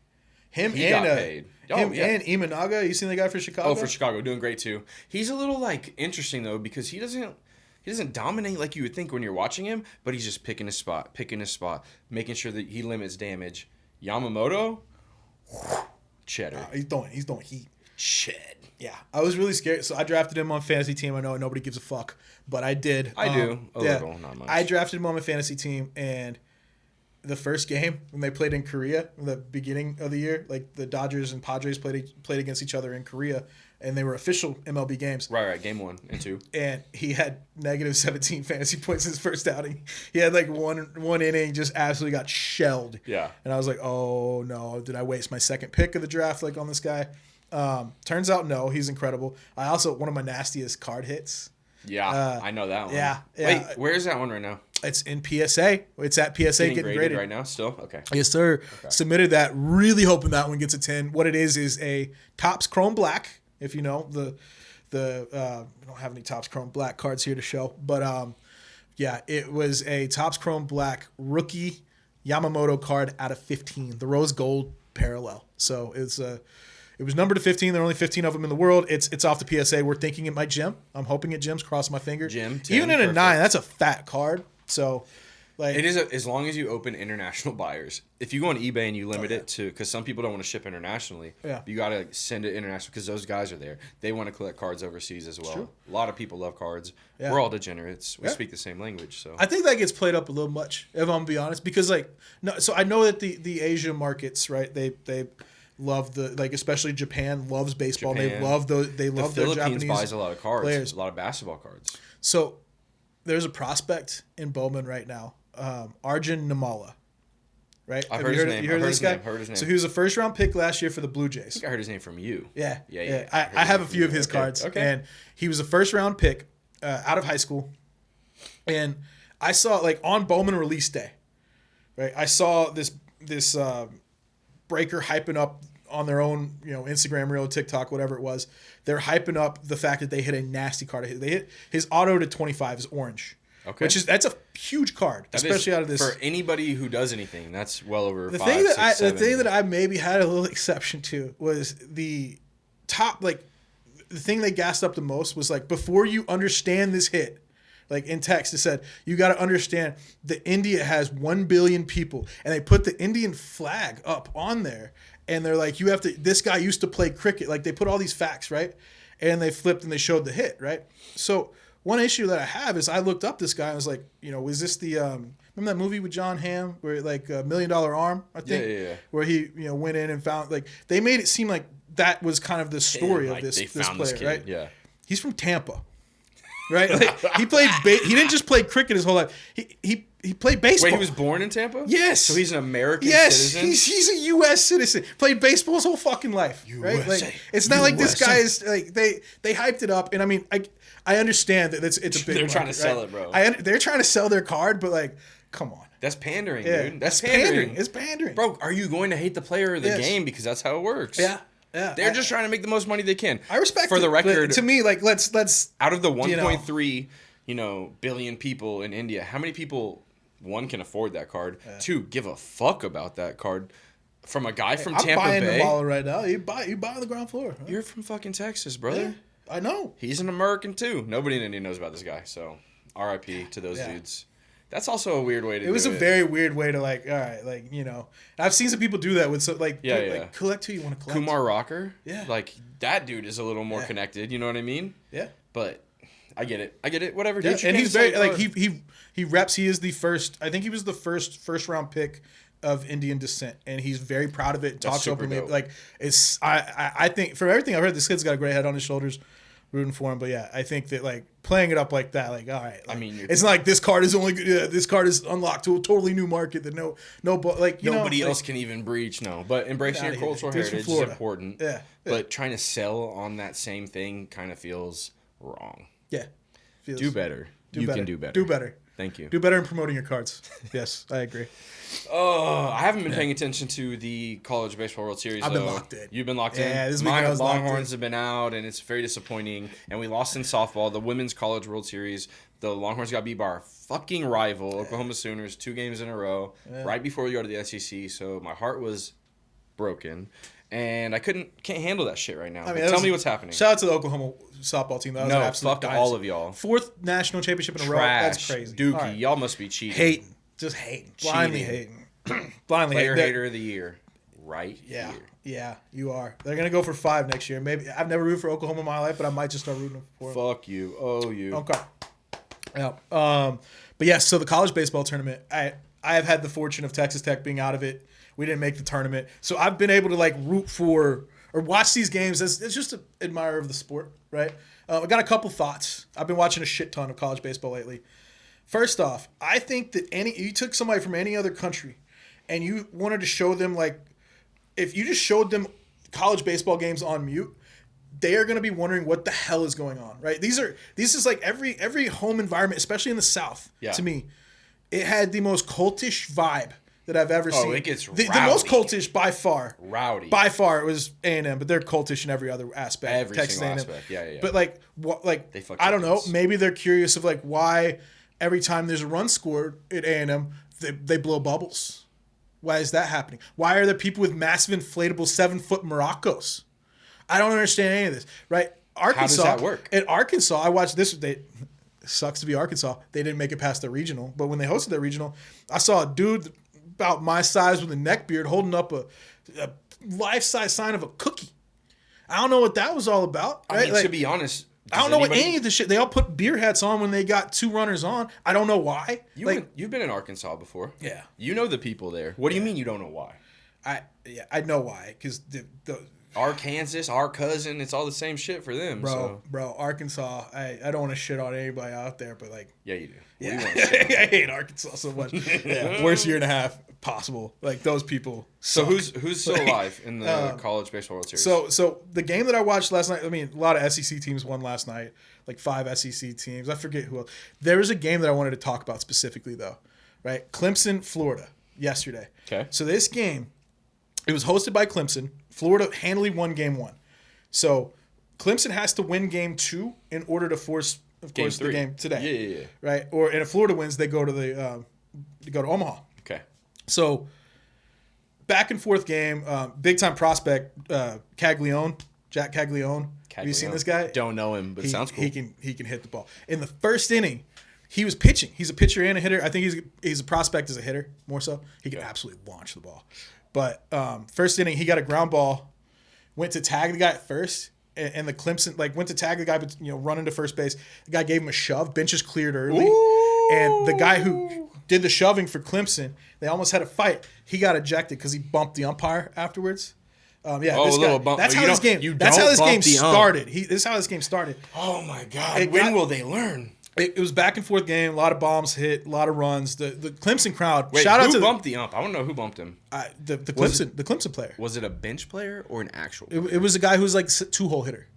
Speaker 1: Him
Speaker 2: He
Speaker 1: and
Speaker 2: got paid.
Speaker 1: him and Imanaga. You seen the guy for Chicago?
Speaker 2: Oh, for Chicago, doing great too. He's a little interesting though because he doesn't dominate like you would think when you're watching him, but he's just picking his spot, making sure that he limits damage. Yamamoto, cheddar.
Speaker 1: He's doing heat.
Speaker 2: Shed.
Speaker 1: Yeah, I was really scared. So I drafted him on fantasy team. I know nobody gives a fuck, but I did.
Speaker 2: I do a little, not much.
Speaker 1: I drafted him on my fantasy team, and the first game when they played in Korea, in the beginning of the year, like the Dodgers and Padres played against each other in Korea, and they were official MLB games.
Speaker 2: Right. Game 1 and 2.
Speaker 1: And he had negative 17 fantasy points in his first outing. He had like one inning, just absolutely got shelled.
Speaker 2: Yeah.
Speaker 1: And I was like, oh no, did I waste my second pick of the draft like on this guy? Turns out no, he's incredible. I also one of my nastiest card hits.
Speaker 2: Yeah, I know that one.
Speaker 1: Yeah.
Speaker 2: Wait, where is that one right now?
Speaker 1: It's in PSA. It's at PSA getting graded
Speaker 2: right now still? Okay.
Speaker 1: Yes, sir. Okay. Submitted that, really hoping that one gets a 10. What it is a Topps Chrome Black. If you know we don't have any Topps Chrome Black cards here to show, but yeah, it was a Topps Chrome Black rookie Yamamoto card out of 15, the rose gold parallel. So it was numbered to 15. There are only 15 of them in the world. It's off the PSA. We're thinking it might gem. I'm hoping it gems. Cross my finger.
Speaker 2: Gem. 10,
Speaker 1: even in
Speaker 2: perfect.
Speaker 1: a 9, that's a fat card. So. Like,
Speaker 2: it is as long as you open international buyers. If you go on eBay and you limit it to, because some people don't want to ship internationally, you got to send it international because those guys are there. They want to collect cards overseas as well. True. A lot of people love cards. Yeah. We're all degenerates. We speak the same language. So
Speaker 1: I think that gets played up a little much, if I'm gonna be honest, because so I know that the Asia markets, right? They love especially Japan loves baseball. They love their Japanese.
Speaker 2: The Philippines buys a lot of cards.
Speaker 1: Players.
Speaker 2: A lot of basketball cards.
Speaker 1: So there's a prospect in Bowman right now. Arjun Namala, right?
Speaker 2: I've heard his name.
Speaker 1: You heard this guy?
Speaker 2: Heard his name.
Speaker 1: So he was a first round pick last year for the Blue Jays.
Speaker 2: I think I heard his name from you.
Speaker 1: Yeah.
Speaker 2: I
Speaker 1: have a few of his cards.
Speaker 2: Okay.
Speaker 1: And he was a first round pick out of high school. And I saw on Bowman release day, right? I saw this breaker hyping up on their own, Instagram reel, TikTok, whatever it was. They're hyping up the fact that they hit a nasty card. They hit his auto to 25 is orange.
Speaker 2: Okay.
Speaker 1: That's a huge card, especially out of this.
Speaker 2: For anybody who does anything, that's well over
Speaker 1: the
Speaker 2: 5,
Speaker 1: thing that
Speaker 2: 6, 7.
Speaker 1: The thing that I maybe had a little exception to was the top, the thing they gassed up the most was before you understand this hit, in text, it said, you got to understand that India has 1 billion people, and they put the Indian flag up on there, and they're like, you have to, this guy used to play cricket. They put all these facts, right? And they flipped and they showed the hit, right? So one issue that I have is I looked up this guy and was like, was this the remember that movie with John Hamm where $1 Million Arm, I think?
Speaker 2: Yeah.
Speaker 1: Where he went in and found they made it seem like that was kind of the story of this player, right?
Speaker 2: Yeah.
Speaker 1: He's from Tampa. Right? He played he didn't just play cricket his whole life. He played baseball.
Speaker 2: Wait, he was born in Tampa?
Speaker 1: Yes.
Speaker 2: So he's an American citizen?
Speaker 1: Yes, he's a U.S. citizen. Played baseball his whole fucking life.
Speaker 2: USA.
Speaker 1: Right? It's not like this guy is they hyped it up, and I mean I understand that it's a big.
Speaker 2: They're trying to sell
Speaker 1: right?
Speaker 2: it, bro.
Speaker 1: They're trying to sell their card, but come on.
Speaker 2: That's pandering, dude. That's
Speaker 1: pandering. It's pandering,
Speaker 2: bro. Are you going to hate the player of the game because that's how it works?
Speaker 1: Yeah.
Speaker 2: They're just trying to make the most money they can.
Speaker 1: I respect
Speaker 2: for the record.
Speaker 1: To me, let's
Speaker 2: out of the 1.3 billion people in India, how many people, one, can afford that card, two, give a fuck about that card from a guy from Tampa Bay?
Speaker 1: I'm buying the ball right now. You buy on the ground floor. Huh?
Speaker 2: You're from fucking Texas, brother.
Speaker 1: Yeah, I know.
Speaker 2: He's an American too. Nobody in India knows about this guy, so R.I.P. to those dudes. That's also a weird way to do it.
Speaker 1: It was a very weird way to all right, I've seen some people do that with collect who you want to collect.
Speaker 2: Kumar Rocker.
Speaker 1: Yeah.
Speaker 2: That dude is a little more connected, you know what I mean?
Speaker 1: Yeah.
Speaker 2: But I get it. Whatever,
Speaker 1: yeah,
Speaker 2: dude.
Speaker 1: And he's very he reps. He is the first. I think he was the first round pick of Indian descent, and he's very proud of it. And talks openly. I think from everything I've heard, this kid's got a great head on his shoulders. Rooting for him, but yeah, I think that playing it up like that, all right. I mean, it's not like this card is this card is unlocked to a totally new market that
Speaker 2: nobody else can even breach. No, but embracing your cultural heritage is important.
Speaker 1: Yeah,
Speaker 2: but trying to sell on that same thing kind of feels wrong.
Speaker 1: Yeah,
Speaker 2: do better.
Speaker 1: You
Speaker 2: can do better.
Speaker 1: Do better.
Speaker 2: Thank you.
Speaker 1: Do better in promoting your cards. Yes, I agree.
Speaker 2: Oh, I haven't been paying attention to the College Baseball World Series.
Speaker 1: I've been locked in.
Speaker 2: You've been locked in?
Speaker 1: Yeah, this week
Speaker 2: My
Speaker 1: I was locked
Speaker 2: Longhorns
Speaker 1: in.
Speaker 2: have been out, and it's very disappointing. And we lost in softball, the Women's College World Series. The Longhorns got beat by our fucking rival, Oklahoma Sooners, 2 games in a row, right before we go to the SEC. So my heart was broken. And I can't handle that shit right now.
Speaker 1: I mean,
Speaker 2: Tell me what's happening.
Speaker 1: Shout out to the Oklahoma softball team. That was an absolute
Speaker 2: fuck
Speaker 1: dynasty.
Speaker 2: all of y'all.
Speaker 1: 4th national championship in a row. That's crazy.
Speaker 2: Dookie,
Speaker 1: All right.
Speaker 2: y'all must be cheating.
Speaker 1: Hating. Just hating. Blindly
Speaker 2: Cheating.
Speaker 1: hating. Blindly
Speaker 2: Player
Speaker 1: hating.
Speaker 2: hater of the year. Right
Speaker 1: Yeah.
Speaker 2: here.
Speaker 1: Yeah, you are. They're going to go for 5 next year. Maybe I've never rooted for Oklahoma in my life, but I might just start rooting for them.
Speaker 2: Fuck you. Oh, you.
Speaker 1: Okay. Yeah. But yes, so the college baseball tournament, I have had the fortune of Texas Tech being out of it. We didn't make the tournament. So I've been able to like root for or watch these games as just an admirer of the sport, right? I got a couple thoughts. I've been watching a shit ton of college baseball lately. First off, I think that you took somebody from any other country and you wanted to show them like if you just showed them college baseball games on mute, they are going to be wondering what the hell is going on, right? This is like every home environment, especially in the South.
Speaker 2: Yeah.
Speaker 1: To me, it had the most cultish vibe that I've ever seen.
Speaker 2: It gets
Speaker 1: the most
Speaker 2: rowdy.
Speaker 1: cultish by far.
Speaker 2: Rowdy.
Speaker 1: By far, it was A&M, but they're cultish in every other aspect.
Speaker 2: Every
Speaker 1: Texas
Speaker 2: single
Speaker 1: A&M.
Speaker 2: aspect. Yeah.
Speaker 1: But like, what? Like,
Speaker 2: They fuck
Speaker 1: I don't know.
Speaker 2: chickens.
Speaker 1: Maybe they're curious of like why every time there's a run scored at A&M, they blow bubbles. Why is that happening? Why are there people with massive inflatable 7-foot Moroccos? I don't understand any of this. Right? Arkansas.
Speaker 2: How does that work?
Speaker 1: At Arkansas, I watched this. Sucks to be Arkansas. They didn't make it past the regional, but when they hosted their regional, I saw a dude about my size with a neck beard holding up a life-size sign of a cookie. I don't know what that was all about.
Speaker 2: I
Speaker 1: Right?
Speaker 2: mean,
Speaker 1: Like,
Speaker 2: to be honest,
Speaker 1: I don't know what any of this shit. They all put beer hats on when they got 2 runners on. I don't know why.
Speaker 2: You've been in Arkansas before.
Speaker 1: Yeah.
Speaker 2: You know the people there. What do you mean you don't know why?
Speaker 1: I know why because
Speaker 2: Our Kansas, our cousin, it's all the same shit for them.
Speaker 1: bro, Arkansas. I don't want to shit on anybody out there, but like,
Speaker 2: Yeah, you do.
Speaker 1: yeah, I hate Arkansas so much. Yeah, worst year and a half possible. Like those people.
Speaker 2: So
Speaker 1: suck.
Speaker 2: who's still alive in the College Baseball World Series?
Speaker 1: So the game that I watched last night, I mean, a lot of SEC teams won last night, like 5 SEC teams. I forget who else. There was a game that I wanted to talk about specifically, though, right? Clemson, Florida, yesterday.
Speaker 2: Okay.
Speaker 1: So this game, it was hosted by Clemson. Florida handily won game 1. So Clemson has to win game 2 in order to force, of
Speaker 2: Game
Speaker 1: course, the
Speaker 2: 3.
Speaker 1: game today.
Speaker 2: Yeah.
Speaker 1: Right? Or and if Florida wins, they go to Omaha.
Speaker 2: Okay.
Speaker 1: So, back and forth game, big time prospect, Caglione, Jack Caglione. Have you seen this guy?
Speaker 2: Don't know him, but sounds cool.
Speaker 1: He can hit the ball. In the first inning, he was pitching. He's a pitcher and a hitter. I think he's a prospect as a hitter more so. He can absolutely launch the ball. But first inning, he got a ground ball, went to tag the guy at first, and the Clemson went to tag the guy, but running to first base. The guy gave him a shove. Benches cleared early, and the guy who did the shoving for Clemson, they almost had a fight. He got ejected because he bumped the umpire afterwards. This guy.
Speaker 2: Bump.
Speaker 1: That's
Speaker 2: You
Speaker 1: how this
Speaker 2: don't-
Speaker 1: game.
Speaker 2: you
Speaker 1: That's how
Speaker 2: don't
Speaker 1: this game
Speaker 2: bump the ump.
Speaker 1: started. This is how this game started.
Speaker 2: Oh my God!
Speaker 1: It
Speaker 2: When
Speaker 1: got-
Speaker 2: will they learn?
Speaker 1: It was back and forth game. A lot of bombs hit. A lot of runs. The Clemson crowd.
Speaker 2: Wait,
Speaker 1: shout out
Speaker 2: who
Speaker 1: to
Speaker 2: bumped the ump? I want to know who bumped him.
Speaker 1: the Clemson player.
Speaker 2: Was it a bench player or an actual?
Speaker 1: It was a guy who was like 2-hole hitter.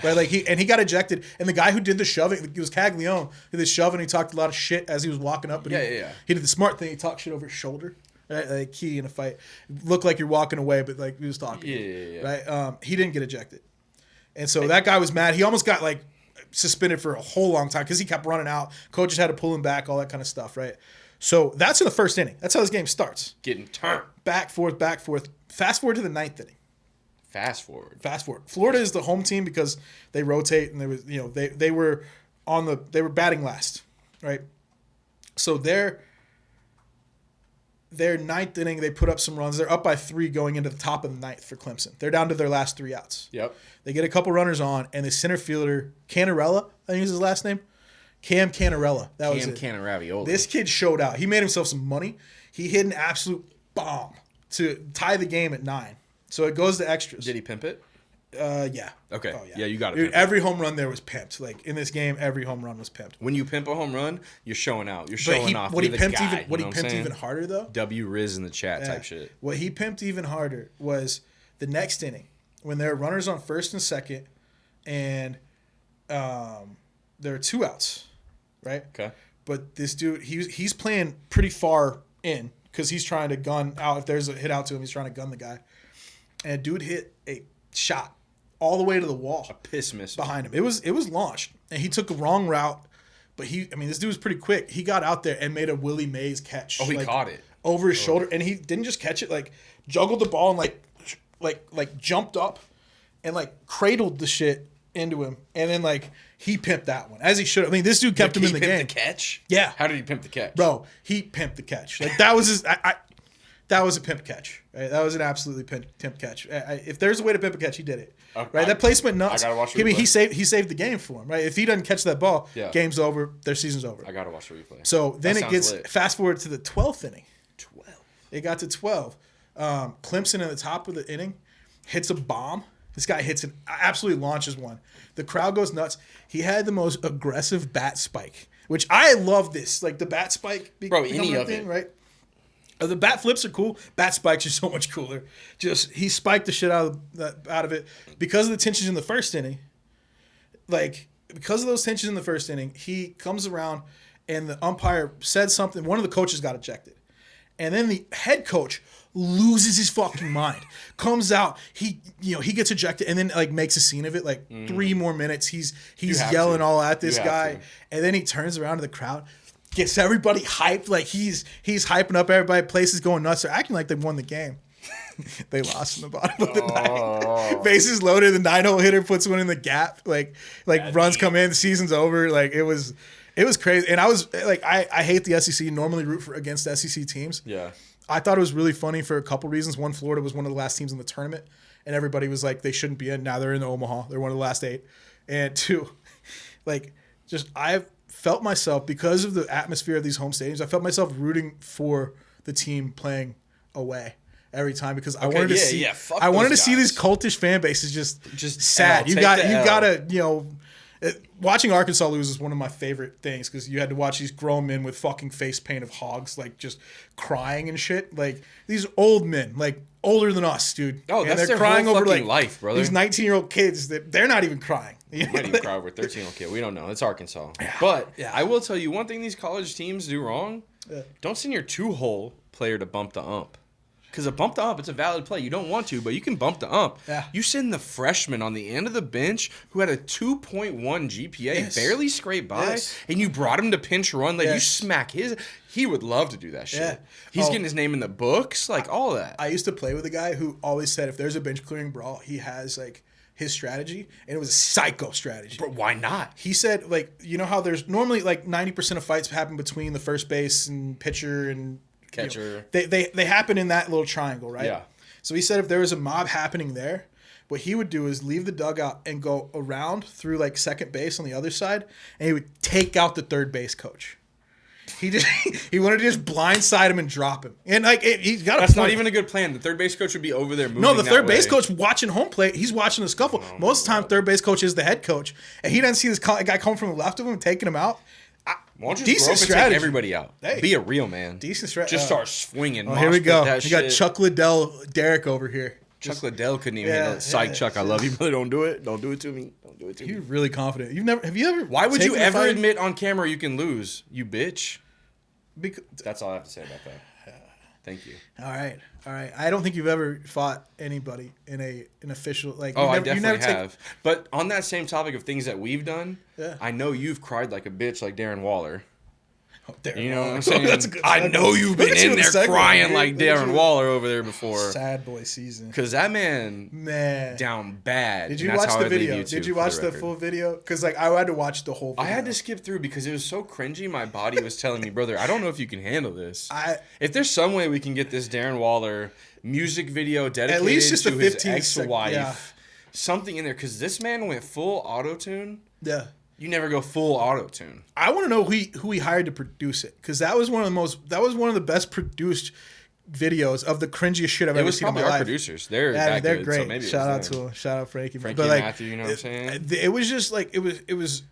Speaker 1: Right, like he got ejected, and the guy who did the shoving, it was Caglione, did the shoving. He talked a lot of shit as he was walking up. But he did the smart thing. He talked shit over his shoulder. Right, like key in a fight. Looked like you're walking away, but like he was talking.
Speaker 2: Yeah.
Speaker 1: Right. He didn't get ejected, and so that guy was mad. He almost got like suspended for a whole long time because he kept running out. Coaches had to pull him back, all that kind of stuff. Right. So that's in the first inning. That's how this game starts.
Speaker 2: Getting turned.
Speaker 1: Back, forth, back, forth. Fast forward to the 9th inning.
Speaker 2: Fast forward.
Speaker 1: Florida is the home team because they rotate and there was they were batting last, right? So their 9th inning they put up some runs. They're up by 3 going into the top of the 9th for Clemson. They're down to their last 3 outs.
Speaker 2: Yep.
Speaker 1: They get a couple runners on and the center fielder Canarella, I think is his last name, Cam Canarella. That was it.
Speaker 2: Cam Ravioli.
Speaker 1: This kid showed out. He made himself some money. He hit an absolute bomb to tie the game at 9. So it goes to extras.
Speaker 2: Did he pimp it?
Speaker 1: Yeah.
Speaker 2: Okay.
Speaker 1: Oh,
Speaker 2: Yeah, you got it.
Speaker 1: Dude, every home run there was pimped. Like in this game, every home run was pimped.
Speaker 2: When you pimp a home run, you're showing out. You're
Speaker 1: But
Speaker 2: showing off.
Speaker 1: what
Speaker 2: You're
Speaker 1: he
Speaker 2: the
Speaker 1: pimped
Speaker 2: guy,
Speaker 1: even
Speaker 2: you
Speaker 1: what he
Speaker 2: know I'm
Speaker 1: pimped
Speaker 2: saying?
Speaker 1: even harder though.
Speaker 2: W Riz in the chat
Speaker 1: Yeah.
Speaker 2: type shit.
Speaker 1: What he pimped even harder was the next inning when there are runners on first and second, and there are 2 outs, right?
Speaker 2: Okay.
Speaker 1: But this dude, he's playing pretty far in because he's trying to gun out. If there's a hit out to him, he's trying to gun the guy. And dude hit a shot all the way to the wall.
Speaker 2: A piss miss
Speaker 1: behind him. It was launched, and he took a wrong route. But this dude was pretty quick. He got out there and made a Willie Mays catch.
Speaker 2: Oh, he caught it
Speaker 1: over his shoulder, and he didn't just catch it. Like juggled the ball and like jumped up and like cradled the shit into him, and then like he pimped that one as he should. I mean, this dude kept him in the game.
Speaker 2: The catch?
Speaker 1: Yeah.
Speaker 2: How did he pimp the catch,
Speaker 1: bro? He pimped the catch. Like that was his. That was a pimp catch. Right? That was an absolutely pimp catch. If there's a way to pimp a catch, he did it. Right? That placement nuts.
Speaker 2: I gotta watch the
Speaker 1: replay.
Speaker 2: replay.
Speaker 1: He saved the game for him. Right? If he doesn't catch that ball, game's over. Their season's over.
Speaker 2: I gotta watch the replay.
Speaker 1: So then it gets
Speaker 2: lit.
Speaker 1: fast forward to the 12th inning.
Speaker 2: 12.
Speaker 1: It got to 12. Clemson at the top of the inning hits a bomb. This guy hits absolutely launches one. The crowd goes nuts. He had the most aggressive bat spike, which I love this. Like the bat spike.
Speaker 2: Bro, any of it.
Speaker 1: Right? The bat flips are cool. Bat spikes are so much cooler. Just he spiked the shit out of it because of the tensions in the first inning. Like because of those tensions in the first inning, he comes around and the umpire said something. One of the coaches got ejected, and then the head coach loses his fucking mind. Comes out, he gets ejected, and then like makes a scene of it. Like 3 more minutes, he's yelling all at this guy, and then he turns around to the crowd. Gets everybody hyped, like he's hyping up everybody. Places going nuts. They're acting like they won the game. They lost in the bottom of the ninth. Bases loaded. The 9-hole hitter puts one in the gap. Like runs come in. The season's over. Like it was crazy. And I was like, I hate the SEC. Normally root against SEC teams.
Speaker 2: Yeah.
Speaker 1: I thought it was really funny for a couple reasons. One, Florida was one of the last teams in the tournament, and everybody was like they shouldn't be in. Now they're in Omaha. They're one of the last 8. And 2, like just I've felt myself, because of the atmosphere of these home stadiums, I felt myself rooting for the team playing away every time because I wanted to see. I wanted to see these cultish fan bases just sad. You gotta watching Arkansas lose is one of my favorite things because you had to watch these grown men with fucking face paint of hogs like just crying and shit. Like these old men, like older than us, dude.
Speaker 2: Oh,
Speaker 1: and
Speaker 2: that's
Speaker 1: they're
Speaker 2: their
Speaker 1: crying
Speaker 2: whole
Speaker 1: over
Speaker 2: fucking
Speaker 1: like
Speaker 2: life, brother.
Speaker 1: These 19-year-old kids that they're not even crying.
Speaker 2: You might even cry over a 13-year-old kid. We don't know. It's Arkansas. But I will tell you one thing these college teams do wrong. Don't send your 2-hole player to bump the ump. Because a bump the ump, it's a valid play. You don't want to, but you can bump the ump.
Speaker 1: Yeah.
Speaker 2: You send the freshman on the end of the bench who had a 2.1 GPA, barely scraped by, and you brought him to pinch run. Like, you smack his... He would love to do that shit.
Speaker 1: Yeah.
Speaker 2: He's getting his name in the books, like all of that.
Speaker 1: I used to play with a guy who always said if there's a bench clearing brawl, he has like his strategy, and it was a psycho strategy.
Speaker 2: But why not?
Speaker 1: He said, like, you know how there's normally like 90% of fights happen between the first base and pitcher and
Speaker 2: catcher.
Speaker 1: They happen in that little triangle, right?
Speaker 2: Yeah.
Speaker 1: So he said if there was a mob happening there, what he would do is leave the dugout and go around through like second base on the other side, and he would take out the third base coach. He wanted to just blindside him and drop him, and like he's got.
Speaker 2: That's not even a good plan. The third base coach would be over there moving.
Speaker 1: No, the third base coach watching home plate. He's watching the scuffle. Most of the time, third base coach is the head coach, and he doesn't see this guy coming from the left of him and taking him out.
Speaker 2: Why don't you decent strategy. Take everybody out?
Speaker 1: Hey,
Speaker 2: be a real man.
Speaker 1: Decent strategy.
Speaker 2: Just start swinging.
Speaker 1: Oh, here we go. We got Chuck Liddell, Derek over here.
Speaker 2: Chuck Liddell couldn't even handle it. Psych, Chuck, I love you, but don't do it. Don't do it to me. Don't do it to me.
Speaker 1: You're really confident. Have you ever?
Speaker 2: Why would you ever admit on camera you can lose? You bitch.
Speaker 1: Because
Speaker 2: that's all I have to say about that. Thank you.
Speaker 1: All right. I don't think you've ever fought anybody in an official like.
Speaker 2: I definitely have. But on that same topic of things that we've done, I know you've cried like a bitch, like Darren Waller. You know what I'm saying?
Speaker 1: That's a good
Speaker 2: I know you've been in there crying like Darren Waller over there before.
Speaker 1: Sad boy season.
Speaker 2: Because that man down bad.
Speaker 1: Did you watch the video? Did you watch the full video? Because like I had to watch the whole video.
Speaker 2: I had to skip through because it was so cringy. My body was telling me, brother, I don't know if you can handle this. If there's some way we can get this Darren Waller music video dedicated
Speaker 1: at least just
Speaker 2: to his ex-wife, something in there. Because this man went full auto-tune.
Speaker 1: Yeah.
Speaker 2: You never go full auto-tune.
Speaker 1: I want to know who he hired to produce it, because that was one of the best produced videos of the cringiest shit I've ever seen in my life.
Speaker 2: It was probably our producers. They're
Speaker 1: great.
Speaker 2: So maybe
Speaker 1: Shout out to him. Shout out Frankie.
Speaker 2: Frankie and Matthew, you know what I'm saying?
Speaker 1: It was just like it was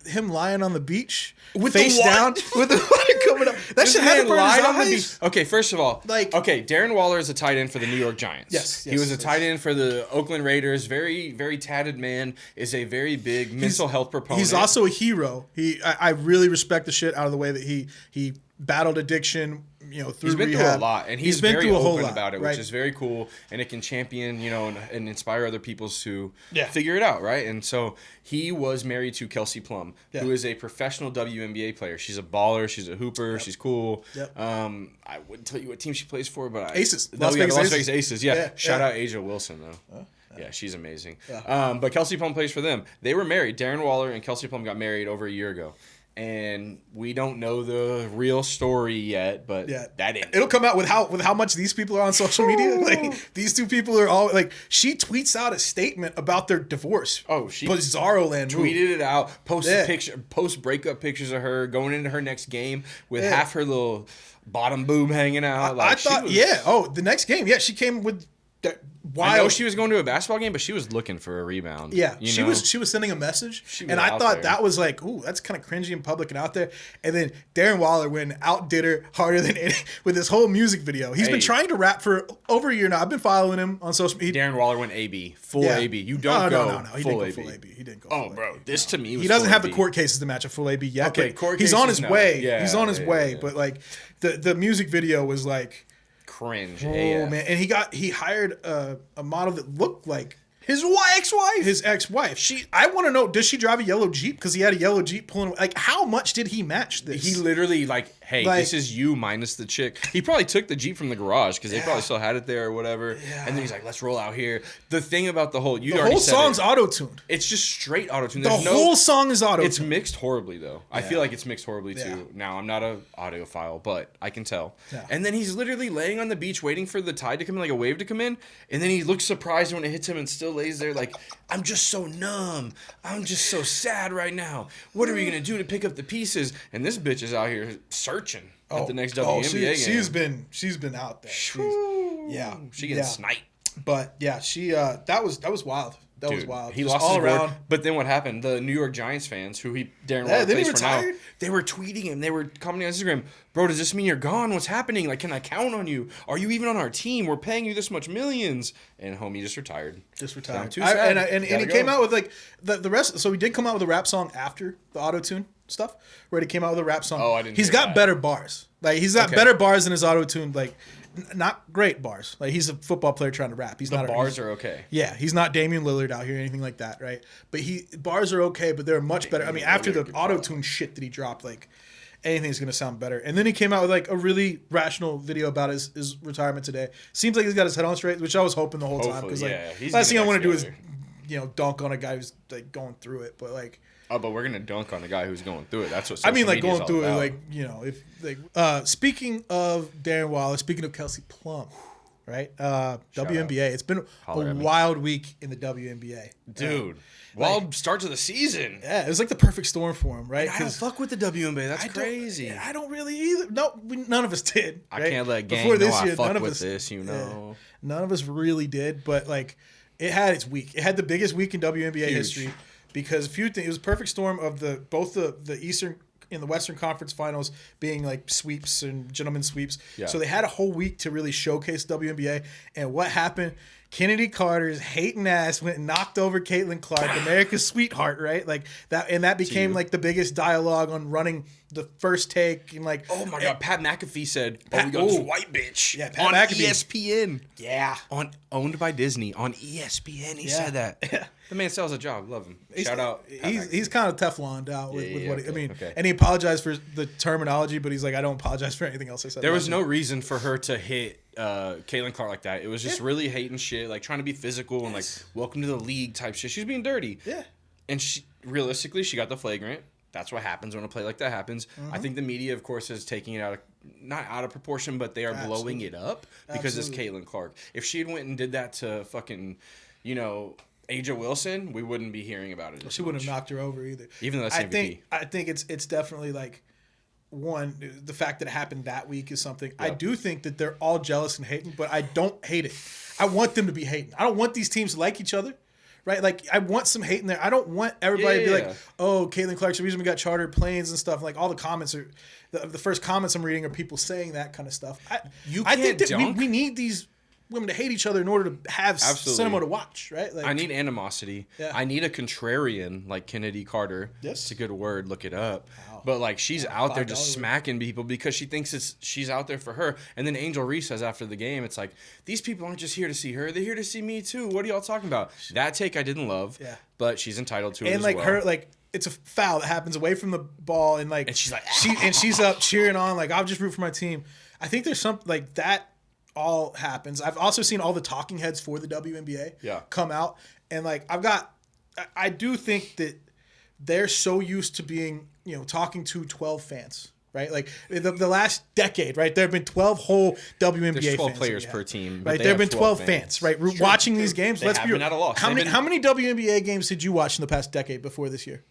Speaker 1: him lying on the beach
Speaker 2: with
Speaker 1: face
Speaker 2: the
Speaker 1: down with the water coming up. That shit had to burn his eyes.
Speaker 2: Okay, first of all, Darren Waller is a tight end for the New York Giants.
Speaker 1: Yes,
Speaker 2: he was a tight end for the Oakland Raiders. Very, very tatted man. Is a very big mental health proponent.
Speaker 1: He's also a hero. I really respect the shit out of the way that he battled addiction. Through
Speaker 2: he's been
Speaker 1: rehab.
Speaker 2: through a lot, and he's
Speaker 1: been
Speaker 2: very
Speaker 1: through a whole
Speaker 2: open
Speaker 1: lot,
Speaker 2: about it,
Speaker 1: right?
Speaker 2: which is very cool, and it can champion, and inspire other people to
Speaker 1: Yeah.
Speaker 2: figure it out, right? And so he was married to Kelsey Plum,
Speaker 1: Yeah.
Speaker 2: who is a professional WNBA player. She's a baller, she's a hooper,
Speaker 1: Yep.
Speaker 2: she's cool.
Speaker 1: Yep.
Speaker 2: I wouldn't tell you what team she plays for, but
Speaker 1: Aces.
Speaker 2: The Las Vegas Aces. Yeah. Shout
Speaker 1: yeah.
Speaker 2: out Asia Wilson though. Yeah, she's amazing.
Speaker 1: Yeah.
Speaker 2: But Kelsey Plum plays for them. They were married. Darren Waller and Kelsey Plum got married over a year ago. And we don't know the real story yet, but
Speaker 1: it'll come out with how much these people are on social media. Like these two people are all like, she tweets out a statement about their divorce.
Speaker 2: Oh, she
Speaker 1: bizarro land
Speaker 2: tweeted it out, post breakup pictures of her going into her next game with half her little bottom boob hanging out.
Speaker 1: I thought, the next game, she came with.
Speaker 2: I know she was going to a basketball game, but she was looking for a rebound.
Speaker 1: Yeah, she was sending a message, and I thought that was like, ooh, that's kind of cringy and public and out there. And then Darren Waller went and outdid her harder than any with this whole music video. He's been trying to rap for over a year now. I've been following him on social media.
Speaker 2: Darren Waller went AB, full AB. You don't go
Speaker 1: no. He didn't go full AB. He didn't go.
Speaker 2: Oh, bro, this to me was
Speaker 1: he doesn't have
Speaker 2: AB.
Speaker 1: the court cases to match a full AB yet.
Speaker 2: Okay,
Speaker 1: but he's on his way.
Speaker 2: Yeah,
Speaker 1: he's on his way. But like the music video was like.
Speaker 2: Cringe.
Speaker 1: Oh
Speaker 2: AF.
Speaker 1: man, and he hired a model that looked like
Speaker 2: his ex-wife.
Speaker 1: His ex-wife. I want to know, does she drive a yellow Jeep? Because he had a yellow Jeep pulling. Like, how much did he match this?
Speaker 2: He literally hey, this is you minus the chick. He probably took the Jeep from the garage because they probably still had it there or whatever. Yeah. And then he's like, let's roll out here. The thing about the whole
Speaker 1: song's auto-tuned.
Speaker 2: It's just straight auto-tuned.
Speaker 1: The whole song is auto-tuned.
Speaker 2: It's mixed horribly though. Yeah. I feel like it's mixed horribly too. Now I'm not a audiophile, but I can tell. Yeah. And then he's literally laying on the beach waiting for the tide to come in, like a wave to come in, and then he looks surprised when it hits him and still lays there like, I'm just so numb. I'm just so sad right now. What are we gonna do to pick up the pieces? And this bitch is out here searching at the next WNBA game.
Speaker 1: She's been out there.
Speaker 2: She gets sniped.
Speaker 1: But yeah, she that was wild. That was wild.
Speaker 2: He lost all around. But then what happened? The New York Giants fans, who Darren Waller plays for now, they were tweeting him. They were commenting on Instagram, bro, does this mean you're gone? What's happening? Like, can I count on you? Are you even on our team? We're paying you this much millions. And homie just retired.
Speaker 1: Too sad. And he came out with like the rest. So he did come out with a rap song after the auto-tune stuff, where he came out with a rap song.
Speaker 2: Oh, I didn't.
Speaker 1: He's got better bars. Like he's got better bars than his auto-tune. Like. Not great bars. Like he's a football player trying to rap.
Speaker 2: Bars are okay.
Speaker 1: Yeah, he's not Damian Lillard out here or anything like that, right? But bars are okay, but they're much better. I mean, after the auto-tune shit that he dropped, like anything's gonna sound better. And then he came out with like a really rational video about his retirement today. Seems like he's got his head on straight, which I was hoping the whole time because last thing I want to do is dunk on a guy who's like going through it, but like.
Speaker 2: Oh, but we're gonna dunk on the guy who's going through it. That's what.
Speaker 1: Going through it, if speaking of Darren Waller, speaking of Kelsey Plum, right? WNBA. It's been a wild week in the WNBA,
Speaker 2: dude. Wild start to the season.
Speaker 1: Yeah, it was like the perfect storm for him, right?
Speaker 2: I don't fuck with the WNBA. That's crazy.
Speaker 1: I don't really either. No, none of us did. Right?
Speaker 2: I can't let gang know I fuck with this.
Speaker 1: None of us really did, but like it had its week. It had the biggest week in WNBA history. Because it was a perfect storm of both the Eastern and the Western Conference Finals being like sweeps and gentlemen sweeps. Yeah. So they had a whole week to really showcase WNBA. And what happened? Kennedy Carter's hating ass went and knocked over Caitlin Clark, America's sweetheart, right? Like that, and that became like the biggest dialogue on running the first take and like.
Speaker 2: Oh my God! Pat McAfee said, we got this white bitch on
Speaker 1: McAfee.
Speaker 2: ESPN.
Speaker 1: Yeah,
Speaker 2: owned by Disney on ESPN. He said that. The man sells a job. Love him. Shout out.
Speaker 1: He's kind of Tefloned out with what I mean. Okay. And he apologized for the terminology, but he's like, I don't apologize for anything else I said.
Speaker 2: There was no reason for her to hit Caitlin Clark like that. It was just really hating shit, like trying to be physical and like welcome to the league type shit. She was being dirty.
Speaker 1: Yeah.
Speaker 2: And she got the flagrant. That's what happens when a play like that happens. Mm-hmm. I think the media, of course, is taking it not out of proportion, but they are blowing it up because it's Caitlin Clark. If she had went and did that to fucking, Asia Wilson, we wouldn't be hearing about it.
Speaker 1: She wouldn't have knocked her over either.
Speaker 2: Even though that's MVP.
Speaker 1: I think it's definitely like one, the fact that it happened that week is something. Yep. I do think that they're all jealous and hating, but I don't hate it. I want them to be hating. I don't want these teams to like each other, right? Like, I want some hate in there. I don't want everybody to be
Speaker 2: Yeah.
Speaker 1: like, oh, Caitlin Clark's the reason we got chartered planes and stuff. Like, all the comments are, the first comments I'm reading are people saying that kind of stuff. I think
Speaker 2: can't
Speaker 1: that
Speaker 2: dunk.
Speaker 1: we need these women to hate each other in order to have
Speaker 2: Absolutely.
Speaker 1: cinema to watch, right? Like,
Speaker 2: I need animosity.
Speaker 1: Yeah.
Speaker 2: I need a contrarian like Kennedy Carter.
Speaker 1: Yes.
Speaker 2: It's a good word. Look it up.
Speaker 1: Wow.
Speaker 2: But like she's out there
Speaker 1: $5
Speaker 2: just
Speaker 1: word.
Speaker 2: smacking people because she thinks she's out there for her. And then Angel Reese says after the game, it's like, these people aren't just here to see her. They're here to see me too. What are y'all talking about? That take I didn't love.
Speaker 1: Yeah.
Speaker 2: But she's entitled to it
Speaker 1: and
Speaker 2: as
Speaker 1: like
Speaker 2: well.
Speaker 1: her, like, it's a foul that happens away from the ball, and like,
Speaker 2: And she's like,
Speaker 1: she's up cheering on, like, I'll just root for my team. I think there's something like that all happens. I've also seen all the talking heads for the WNBA come out, and like, I do think that they're so used to being, talking to 12 fans, right? Like the last decade, right? There have been 12 whole WNBA
Speaker 2: There's 12
Speaker 1: fans
Speaker 2: players
Speaker 1: that we
Speaker 2: per
Speaker 1: have.
Speaker 2: team. but
Speaker 1: Right,
Speaker 2: they
Speaker 1: there have
Speaker 2: have
Speaker 1: been 12 fans, right? Watching these games.
Speaker 2: They
Speaker 1: Let's
Speaker 2: have
Speaker 1: be
Speaker 2: been at a loss.
Speaker 1: How
Speaker 2: They've
Speaker 1: many
Speaker 2: been-
Speaker 1: how many WNBA games did you watch in the past decade before this year?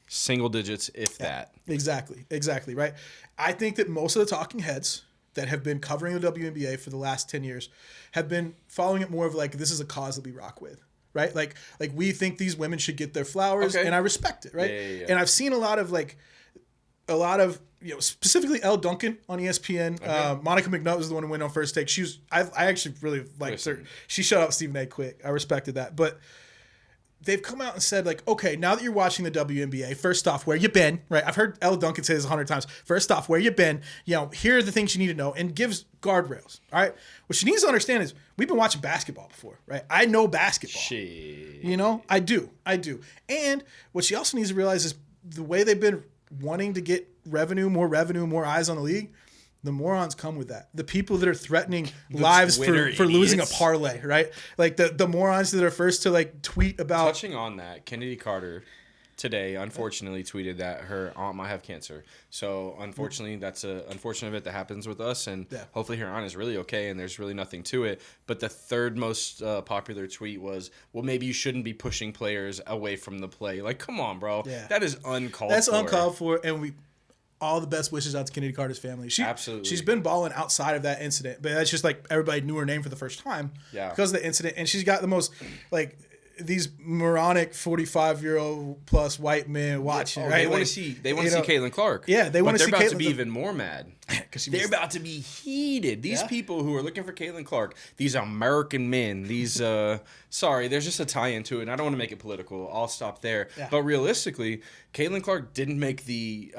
Speaker 2: Single digits, if that.
Speaker 1: Exactly, right? I think that most of the talking heads that have been covering the WNBA for the last 10 years have been following it more of like, this is a cause that we rock with, right? Like we think these women should get their flowers,
Speaker 2: Okay.
Speaker 1: and I respect it, right?
Speaker 2: Yeah.
Speaker 1: And I've seen a lot of specifically Elle Duncan on ESPN. Monica McNutt was the one who went on First Take. I actually really liked her. She shut up Stephen A. quick. I respected that, but they've come out and said, like, okay, now that you're watching the WNBA, first off, where you been, right? I've heard Elle Duncan say this 100 times. First off, where you been, here are the things you need to know, and gives guardrails, all right? What she needs to understand is we've been watching basketball before, right? I know basketball. I do. And what she also needs to realize is the way they've been wanting to get revenue, more eyes on the league, the morons come with that. The people that are threatening lives
Speaker 2: Twitter
Speaker 1: for losing a
Speaker 2: idiots.
Speaker 1: parlay, right? Like the morons that are first to like tweet about.
Speaker 2: Touching on that, Kennedy Carter today unfortunately tweeted that her aunt might have cancer. So unfortunately, that's a unfortunate event that happens with us, and hopefully her aunt is really okay and there's really nothing to it. But the third most popular tweet was, well, maybe you shouldn't be pushing players away from the play. Like, come on, bro.
Speaker 1: Yeah.
Speaker 2: That is uncalled
Speaker 1: That's
Speaker 2: for.
Speaker 1: uncalled for, and all the best wishes out to Kennedy Carter's family.
Speaker 2: Absolutely.
Speaker 1: She's been balling outside of that incident, but that's just like everybody knew her name for the first time because of the incident, and she's got the most like these moronic 45-year-old plus white men watching. Right?
Speaker 2: They want to see Caitlin Clark.
Speaker 1: Yeah, they want to see
Speaker 2: They're about to
Speaker 1: Caitlin-
Speaker 2: be even more mad. They're about to be heated. These people who are looking for Caitlin Clark, these American men, these sorry, there's just a tie into it, and I don't want to make it political. I'll stop there. Yeah. But realistically, Caitlin Clark didn't make the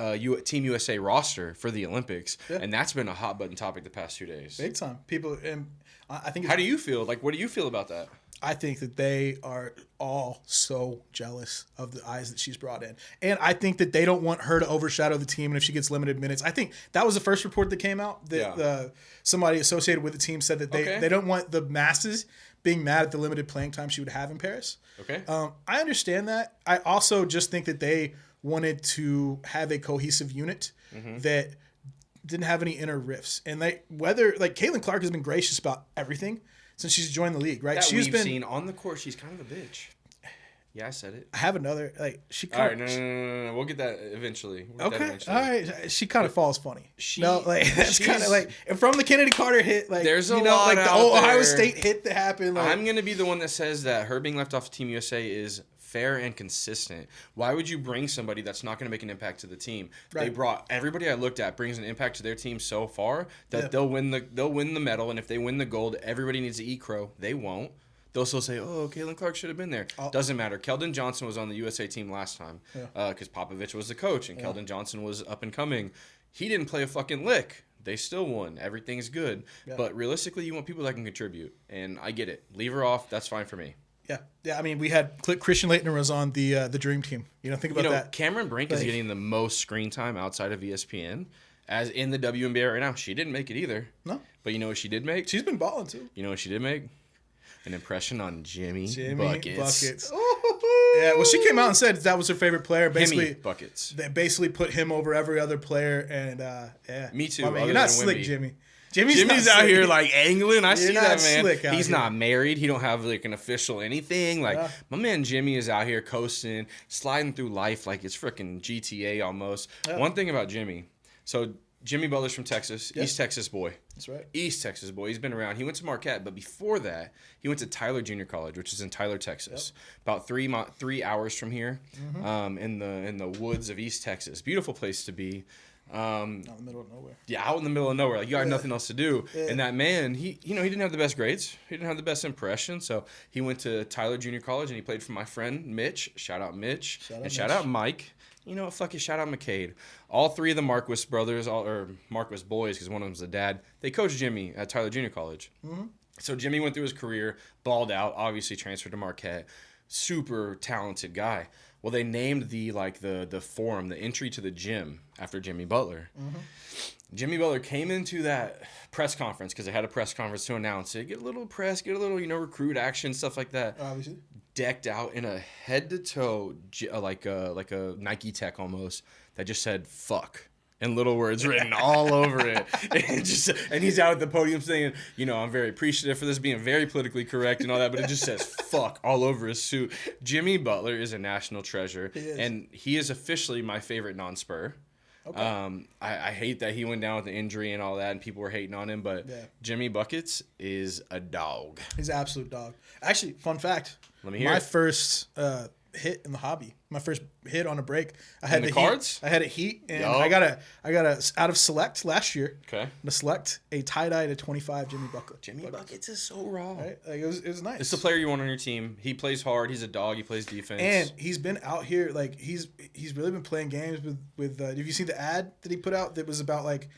Speaker 2: Team USA roster for the Olympics, and that's been a hot button topic the past 2 days.
Speaker 1: Big time. People, and I think.
Speaker 2: How do you feel? Like, what do you feel about that?
Speaker 1: I think that they are all so jealous of the eyes that she's brought in. And I think that they don't want her to overshadow the team, and if she gets limited minutes. I think that was the first report that came out that somebody associated with the team said that they don't want the masses being mad at the limited playing time she would have in Paris.
Speaker 2: Okay.
Speaker 1: I understand that. I also just think that they wanted to have a cohesive unit that didn't have any inner rifts. And Caitlin Clark has been gracious about everything since she's joined the league, right?
Speaker 2: We've seen on the court, she's kind of a bitch. Yeah, I said it.
Speaker 1: I have another she.
Speaker 2: All right, no. We'll get that eventually.
Speaker 1: All right. She kind of falls funny. That's
Speaker 2: she's-
Speaker 1: kind of like, and from the Kennedy Carter hit, like
Speaker 2: There's a
Speaker 1: you know,
Speaker 2: lot
Speaker 1: like the
Speaker 2: out
Speaker 1: old Ohio
Speaker 2: there.
Speaker 1: State hit that happened. Like,
Speaker 2: I'm gonna be the one that says that her being left off Team USA is fair and consistent. Why would you bring somebody that's not going to make an impact to the team?
Speaker 1: Right.
Speaker 2: They brought everybody I looked at brings an impact to their team so far that they'll win the medal, and if they win the gold, everybody needs to eat crow. They won't. They'll still say, "Oh, Caitlin Clark should have been there." Doesn't matter. Keldon Johnson was on the USA team last time because Popovich was the coach, and Keldon Johnson was up and coming. He didn't play a fucking lick. They still won. Everything's good. Yeah. But realistically, you want people that can contribute, and I get it. Leave her off. That's fine for me.
Speaker 1: Yeah. I mean, we had Christian Laettner was on the Dream Team. Think about that.
Speaker 2: Cameron Brink is getting the most screen time outside of ESPN, as in the WNBA right now. She didn't make it either. No. But you know what she did make?
Speaker 1: She's been balling too.
Speaker 2: You know what she did make? An impression on Jimmy Buckets.
Speaker 1: Yeah, well, she came out and said that was her favorite player. Basically,
Speaker 2: Buckets.
Speaker 1: They basically put him over every other player, and yeah.
Speaker 2: Me too.
Speaker 1: I mean, you're not slick,
Speaker 2: Wemby.
Speaker 1: Jimmy.
Speaker 2: Jimmy's out here like angling. I see that, man. He's
Speaker 1: here.
Speaker 2: not married. He don't have like an official anything. Like my man Jimmy is out here coasting, sliding through life like it's freaking GTA almost. Yeah. One thing about Jimmy, so Jimmy Butler's from Texas,
Speaker 1: Yep.
Speaker 2: East Texas boy.
Speaker 1: That's right.
Speaker 2: East Texas boy. He's been around. He went to Marquette, but before that, he went to Tyler Junior College, which is in Tyler, Texas, about 3 hours from here, in the woods of East Texas. Beautiful place to be.
Speaker 1: Out in the middle of nowhere.
Speaker 2: Yeah, out in the middle of nowhere. Like, you got nothing else to do.
Speaker 1: Yeah.
Speaker 2: And that man, he didn't have the best grades. He didn't have the best impression. So he went to Tyler Junior College and he played for my friend Mitch. Shout out Mitch. Shout out Mike. You know what? Fuck it. Shout out McCade. All three of the Marquis brothers, or Marquis boys, because one of them's the dad, they coached Jimmy at Tyler Junior College. Mm-hmm. So Jimmy went through his career, balled out, obviously transferred to Marquette. Super talented guy. Well, they named the forum, the entry to the gym, after Jimmy Butler. Mm-hmm. Jimmy Butler came into that press conference because they had a press conference to announce it. Get a little press, get a little, recruit action, stuff like that.
Speaker 1: Obviously. Decked
Speaker 2: out in a head-to-toe, like a Nike Tech almost, that just said, fuck. And little words written all over it. And he's out at the podium saying, I'm very appreciative for this being very politically correct and all that, but it just says fuck all over his suit. Jimmy Butler is a national treasure.
Speaker 1: He is.
Speaker 2: And he is officially my favorite non-Spur. Okay. I hate that he went down with the injury and all that, and people were hating on him, but Jimmy Buckets is a dog.
Speaker 1: He's an absolute dog. Actually, fun fact.
Speaker 2: Let me hear
Speaker 1: my
Speaker 2: it.
Speaker 1: first hit in the hobby. My first hit on a break. I had
Speaker 2: the
Speaker 1: Heat.
Speaker 2: cards?
Speaker 1: I had a Heat, and I got a out of Select last year.
Speaker 2: Okay.
Speaker 1: To Select a tie-dye to 25 Jimmy Buckets.
Speaker 2: Jimmy Buckets is so raw.
Speaker 1: Right? Like, it was nice.
Speaker 2: It's the player you want on your team. He plays hard. He's a dog. He plays defense.
Speaker 1: And he's been out here, like, he's really been playing games with have you seen the ad that he put out that was about, like,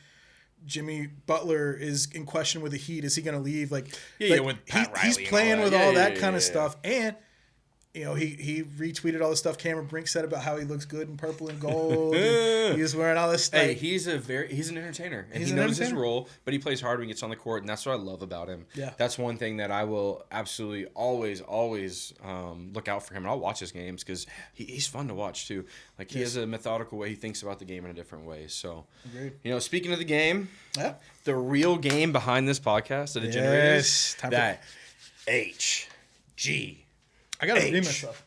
Speaker 1: Jimmy Butler is in question with the Heat. Is he going to leave? Like,
Speaker 2: with Pat Riley
Speaker 1: he's playing with all that kind of
Speaker 2: yeah.
Speaker 1: stuff. And, he retweeted all the stuff Cameron Brink said about how he looks good in purple and gold. And he was wearing all this stuff.
Speaker 2: Hey, he's an entertainer. And he knows his role, but he plays hard when he gets on the court, and that's what I love about him.
Speaker 1: Yeah.
Speaker 2: That's one thing that I will absolutely always look out for him. And I'll watch his games because he's fun to watch, too. Like, he has a methodical way. He thinks about the game in a different way. So,
Speaker 1: Agreed.
Speaker 2: Speaking of the game, the real game behind this podcast, the Degenerators, that HG.
Speaker 1: I gotta redeem myself.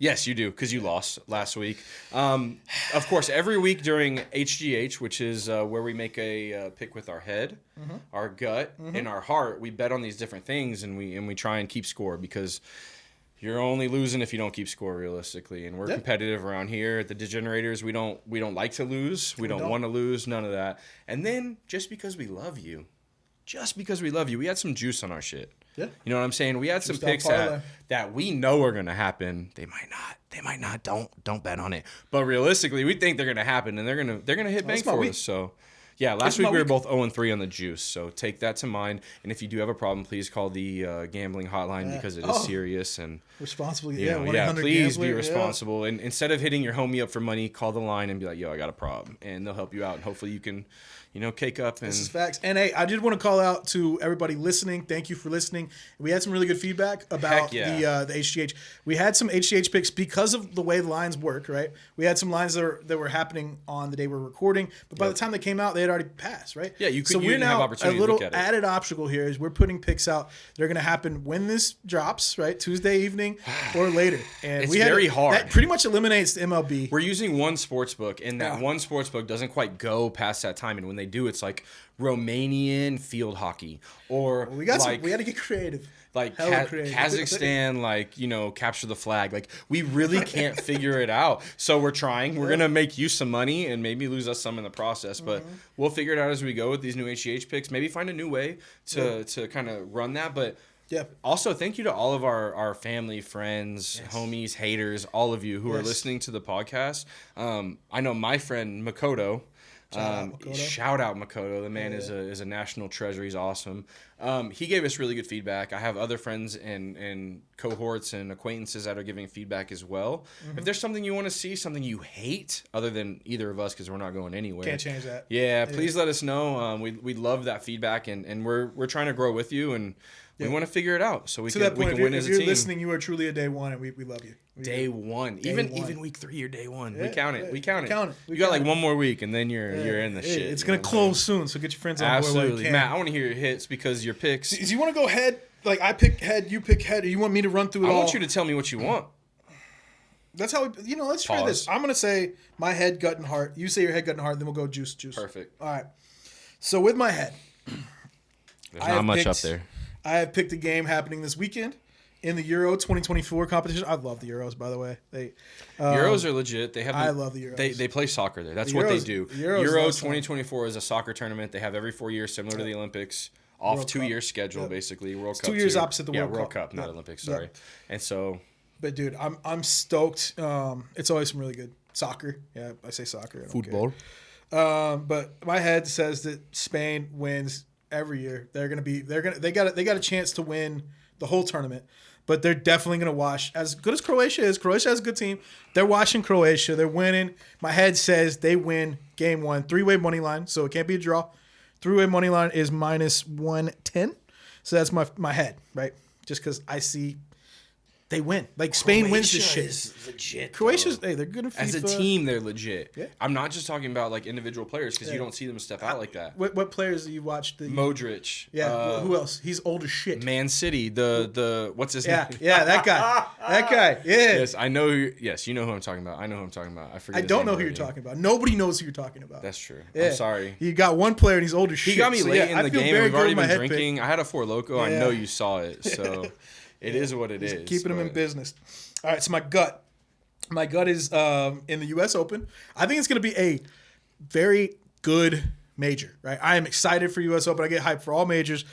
Speaker 2: Yes, you do, because you lost last week. Of course, every week during HGH, which is where we make a pick with our head, our gut, and our heart, we bet on these different things, and we try and keep score, because you're only losing if you don't keep score, realistically. And we're competitive around here at the Degenerators. We don't like to lose. We don't want to lose. None of that. And then just because we love you, we had some juice on our shit. Yeah. You know what I'm saying? We had some picks that we know are going to happen. They might not. Don't bet on it. But realistically, we think they're going to happen, and they're going to hit bank for us. So, yeah, last week we were both 0-3 on the juice. So take that to mind. And if you do have a problem, please call the gambling hotline because it is serious and
Speaker 1: responsible.
Speaker 2: Please be responsible. And instead of hitting your homie up for money, call the line and be like, "Yo, I got a problem," and they'll help you out. And hopefully you can, cake up. And
Speaker 1: this is facts. And hey, I did want to call out to everybody listening. Thank you for listening. We had some really good feedback about the HGH. We had some HGH picks because of the way the lines work, right? We had some lines that were happening on the day we're recording, but by the time they came out, they had already passed, right?
Speaker 2: Yeah, you
Speaker 1: didn't have opportunity to look at it. A little added obstacle here is we're putting picks out. They're going to happen when this drops, right? Tuesday evening or later. And
Speaker 2: it's very hard.
Speaker 1: That pretty much eliminates the MLB.
Speaker 2: We're using one sports book, and that one sports book doesn't quite go past that time. And when they do, it's like Romanian field hockey, or
Speaker 1: we had to get creative.
Speaker 2: Like Kazakhstan, capture the flag. Like, we really can't figure it out. So we're trying. We're going to make you some money and maybe lose us some in the process. But we'll figure it out as we go with these new HGH picks. Maybe find a new way to kind of run that. But also, thank you to all of our family, friends, homies, haters, all of you who are listening to the podcast. I know my friend Makoto. Shout out Makoto. The man is a national treasure. He's awesome. He gave us really good feedback. I have other friends and cohorts and acquaintances that are giving feedback as well. If there's something you want to see, something you hate, other than either of us, because we're not going anywhere.
Speaker 1: Can't change that.
Speaker 2: Yeah, please let us know. We love that feedback, and we're trying to grow with you, and we want to figure it out so we can win as a team.
Speaker 1: If you're listening, you are truly a day one, and we love you.
Speaker 2: Day one. Even week 3 or day one. We count it. We count it.
Speaker 1: We
Speaker 2: got like one more week, and then you're in the shit.
Speaker 1: It's going to close soon, so get your friends on board while you
Speaker 2: Absolutely.
Speaker 1: can.
Speaker 2: Matt, I want to hear your hits because your picks.
Speaker 1: Do you want to go head? Like, I pick head, you pick head, or you want me to run through it all?
Speaker 2: I want you to tell me what you want.
Speaker 1: That's how we, let's try this. I'm going to say my head, gut, and heart. You say your head, gut, and heart, then we'll go juice.
Speaker 2: Perfect.
Speaker 1: All right. So with my head,
Speaker 2: There's not much up there.
Speaker 1: I have picked a game happening this weekend in the Euro 2024 competition. I love the Euros, by the way.
Speaker 2: Euros are legit.
Speaker 1: I love the Euros.
Speaker 2: They play soccer there. That's what they do.
Speaker 1: Euros
Speaker 2: Euro 2024 is a soccer tournament. They have every 4 years, similar to the Olympics. Off
Speaker 1: World
Speaker 2: 2
Speaker 1: Cup.
Speaker 2: year schedule, basically. World
Speaker 1: It's
Speaker 2: Cup.
Speaker 1: 2 years opposite the World Cup.
Speaker 2: World Cup, not Olympics. Sorry.
Speaker 1: Yep.
Speaker 2: And so,
Speaker 1: but dude, I'm stoked. It's always some really good soccer. Yeah, I say soccer. I don't care. But my head says that Spain wins every year. They got a chance to win the whole tournament, but they're definitely gonna wash. As good as Croatia is, Croatia has a good team. They're washing Croatia. They're winning. My head says they win game 1. 3-way money line, so it can't be a draw. 3-way money line is -110. So that's my head, right? Just because I see they win. Like Spain wins this shit.
Speaker 2: Is legit.
Speaker 1: Croatia's they're good at FIFA.
Speaker 2: As a team, they're legit.
Speaker 1: Yeah.
Speaker 2: I'm not just talking about like individual players because you don't see them step out like that.
Speaker 1: What players do you watch?
Speaker 2: Modric.
Speaker 1: Yeah. Who else? He's old as shit.
Speaker 2: Man City. The what's his name?
Speaker 1: Yeah, that guy. That guy. Yeah.
Speaker 2: Yes, I know. Yes, you know who I'm talking about. I know who I'm talking about. I forget.
Speaker 1: I don't know who you're talking about. Nobody knows who you're talking about.
Speaker 2: That's true.
Speaker 1: Yeah.
Speaker 2: I'm sorry.
Speaker 1: You got one player and he's old as shit.
Speaker 2: He got me
Speaker 1: So,
Speaker 2: late in
Speaker 1: I
Speaker 2: the
Speaker 1: feel
Speaker 2: game.
Speaker 1: very
Speaker 2: We've
Speaker 1: good
Speaker 2: already
Speaker 1: with my
Speaker 2: been
Speaker 1: head
Speaker 2: drinking.
Speaker 1: pick.
Speaker 2: I had a Four Loko. I
Speaker 1: Yeah.
Speaker 2: know you saw it, so it is what it is.
Speaker 1: Keeping him in business. All right, so my gut. My gut is in the U.S. Open. I think it's going to be a very good major, right? I am excited for U.S. Open. I get hyped for all majors.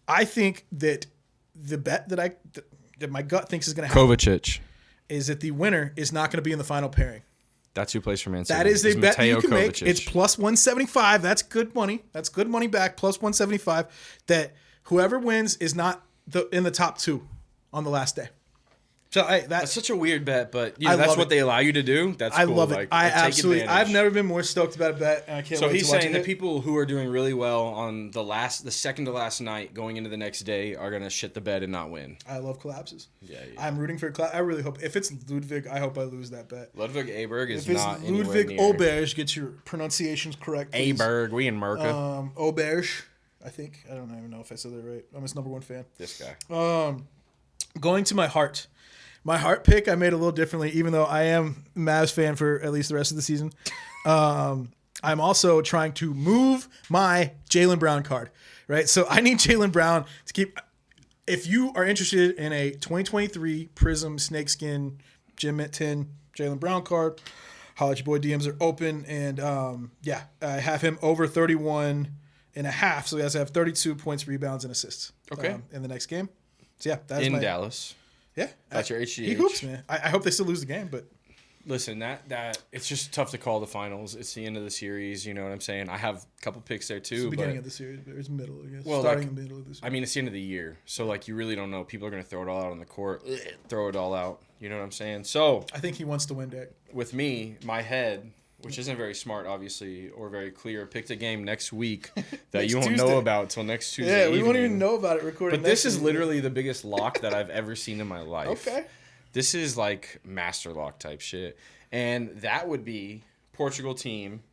Speaker 1: I think that the bet that my gut thinks is going to happen
Speaker 2: Kovacic.
Speaker 1: is that the winner is not going to be in the final pairing.
Speaker 2: That's who plays for Man City.
Speaker 1: That is a bet you can make.
Speaker 2: Kovacic.
Speaker 1: It's plus 175. That's good money. That's good money back. Plus 175. That whoever wins is not in the top 2 on the last day. So hey,
Speaker 2: That's such a weird bet, but
Speaker 1: I
Speaker 2: that's
Speaker 1: love
Speaker 2: what
Speaker 1: it.
Speaker 2: they allow you to do. That's
Speaker 1: I
Speaker 2: cool.
Speaker 1: love it.
Speaker 2: Like,
Speaker 1: I
Speaker 2: take
Speaker 1: absolutely.
Speaker 2: advantage.
Speaker 1: I've never been more stoked about a bet, and I can't
Speaker 2: So
Speaker 1: wait
Speaker 2: he's
Speaker 1: to watch
Speaker 2: saying
Speaker 1: it.
Speaker 2: that people who are doing really well on the second to last night going into the next day are gonna shit the bed and not win.
Speaker 1: I love collapses.
Speaker 2: Yeah.
Speaker 1: I'm rooting for a collapse. I really hope if it's Ludwig, I hope I lose that bet.
Speaker 2: Ludwig Aberg is
Speaker 1: If it's
Speaker 2: not anywhere
Speaker 1: Ludwig
Speaker 2: near.
Speaker 1: Auberge, get your pronunciations correct. Please.
Speaker 2: Aberg, we in Merca.
Speaker 1: Auberge, I think. I don't even know if I said that right. I'm his #1 fan.
Speaker 2: This guy.
Speaker 1: Going to my heart. My heart pick I made a little differently, even though I am a Mavs fan for at least the rest of the season. I'm also trying to move my Jaylen Brown card, right? So I need Jaylen Brown to keep. If you are interested in a 2023 Prism Snakeskin Jim Mint 10 Jaylen Brown card, holla at your boy. DMs are open, and I have him over 31.5, so he has to have 32 points, rebounds, and assists.
Speaker 2: Okay.
Speaker 1: In the next game. So yeah, that's
Speaker 2: In Dallas.
Speaker 1: Yeah,
Speaker 2: That's your HGH.
Speaker 1: He hoops, man. I hope they still lose the game, but
Speaker 2: Listen, that it's just tough to call the finals. It's the end of the series. You know what I'm saying? I have a couple picks there too.
Speaker 1: it's the beginning
Speaker 2: but,
Speaker 1: of the series, but it's middle, I guess.
Speaker 2: Well,
Speaker 1: Starting
Speaker 2: like,
Speaker 1: in the middle of the series.
Speaker 2: I mean, it's the end of the year, so like you really don't know. People are gonna throw it all out on the court, throw it all out. You know what I'm saying? So
Speaker 1: I think he wants to win, Dak.
Speaker 2: with me, my head, which isn't very smart, obviously, or very clear, picked a game next week that
Speaker 1: Next
Speaker 2: you won't
Speaker 1: Tuesday.
Speaker 2: know about till next Tuesday.
Speaker 1: Yeah, we won't
Speaker 2: evening.
Speaker 1: even know about it recording.
Speaker 2: But this
Speaker 1: next
Speaker 2: is
Speaker 1: week.
Speaker 2: literally the biggest lock that I've ever seen in my life.
Speaker 1: Okay.
Speaker 2: This is like master lock type shit. And that would be Portugal team.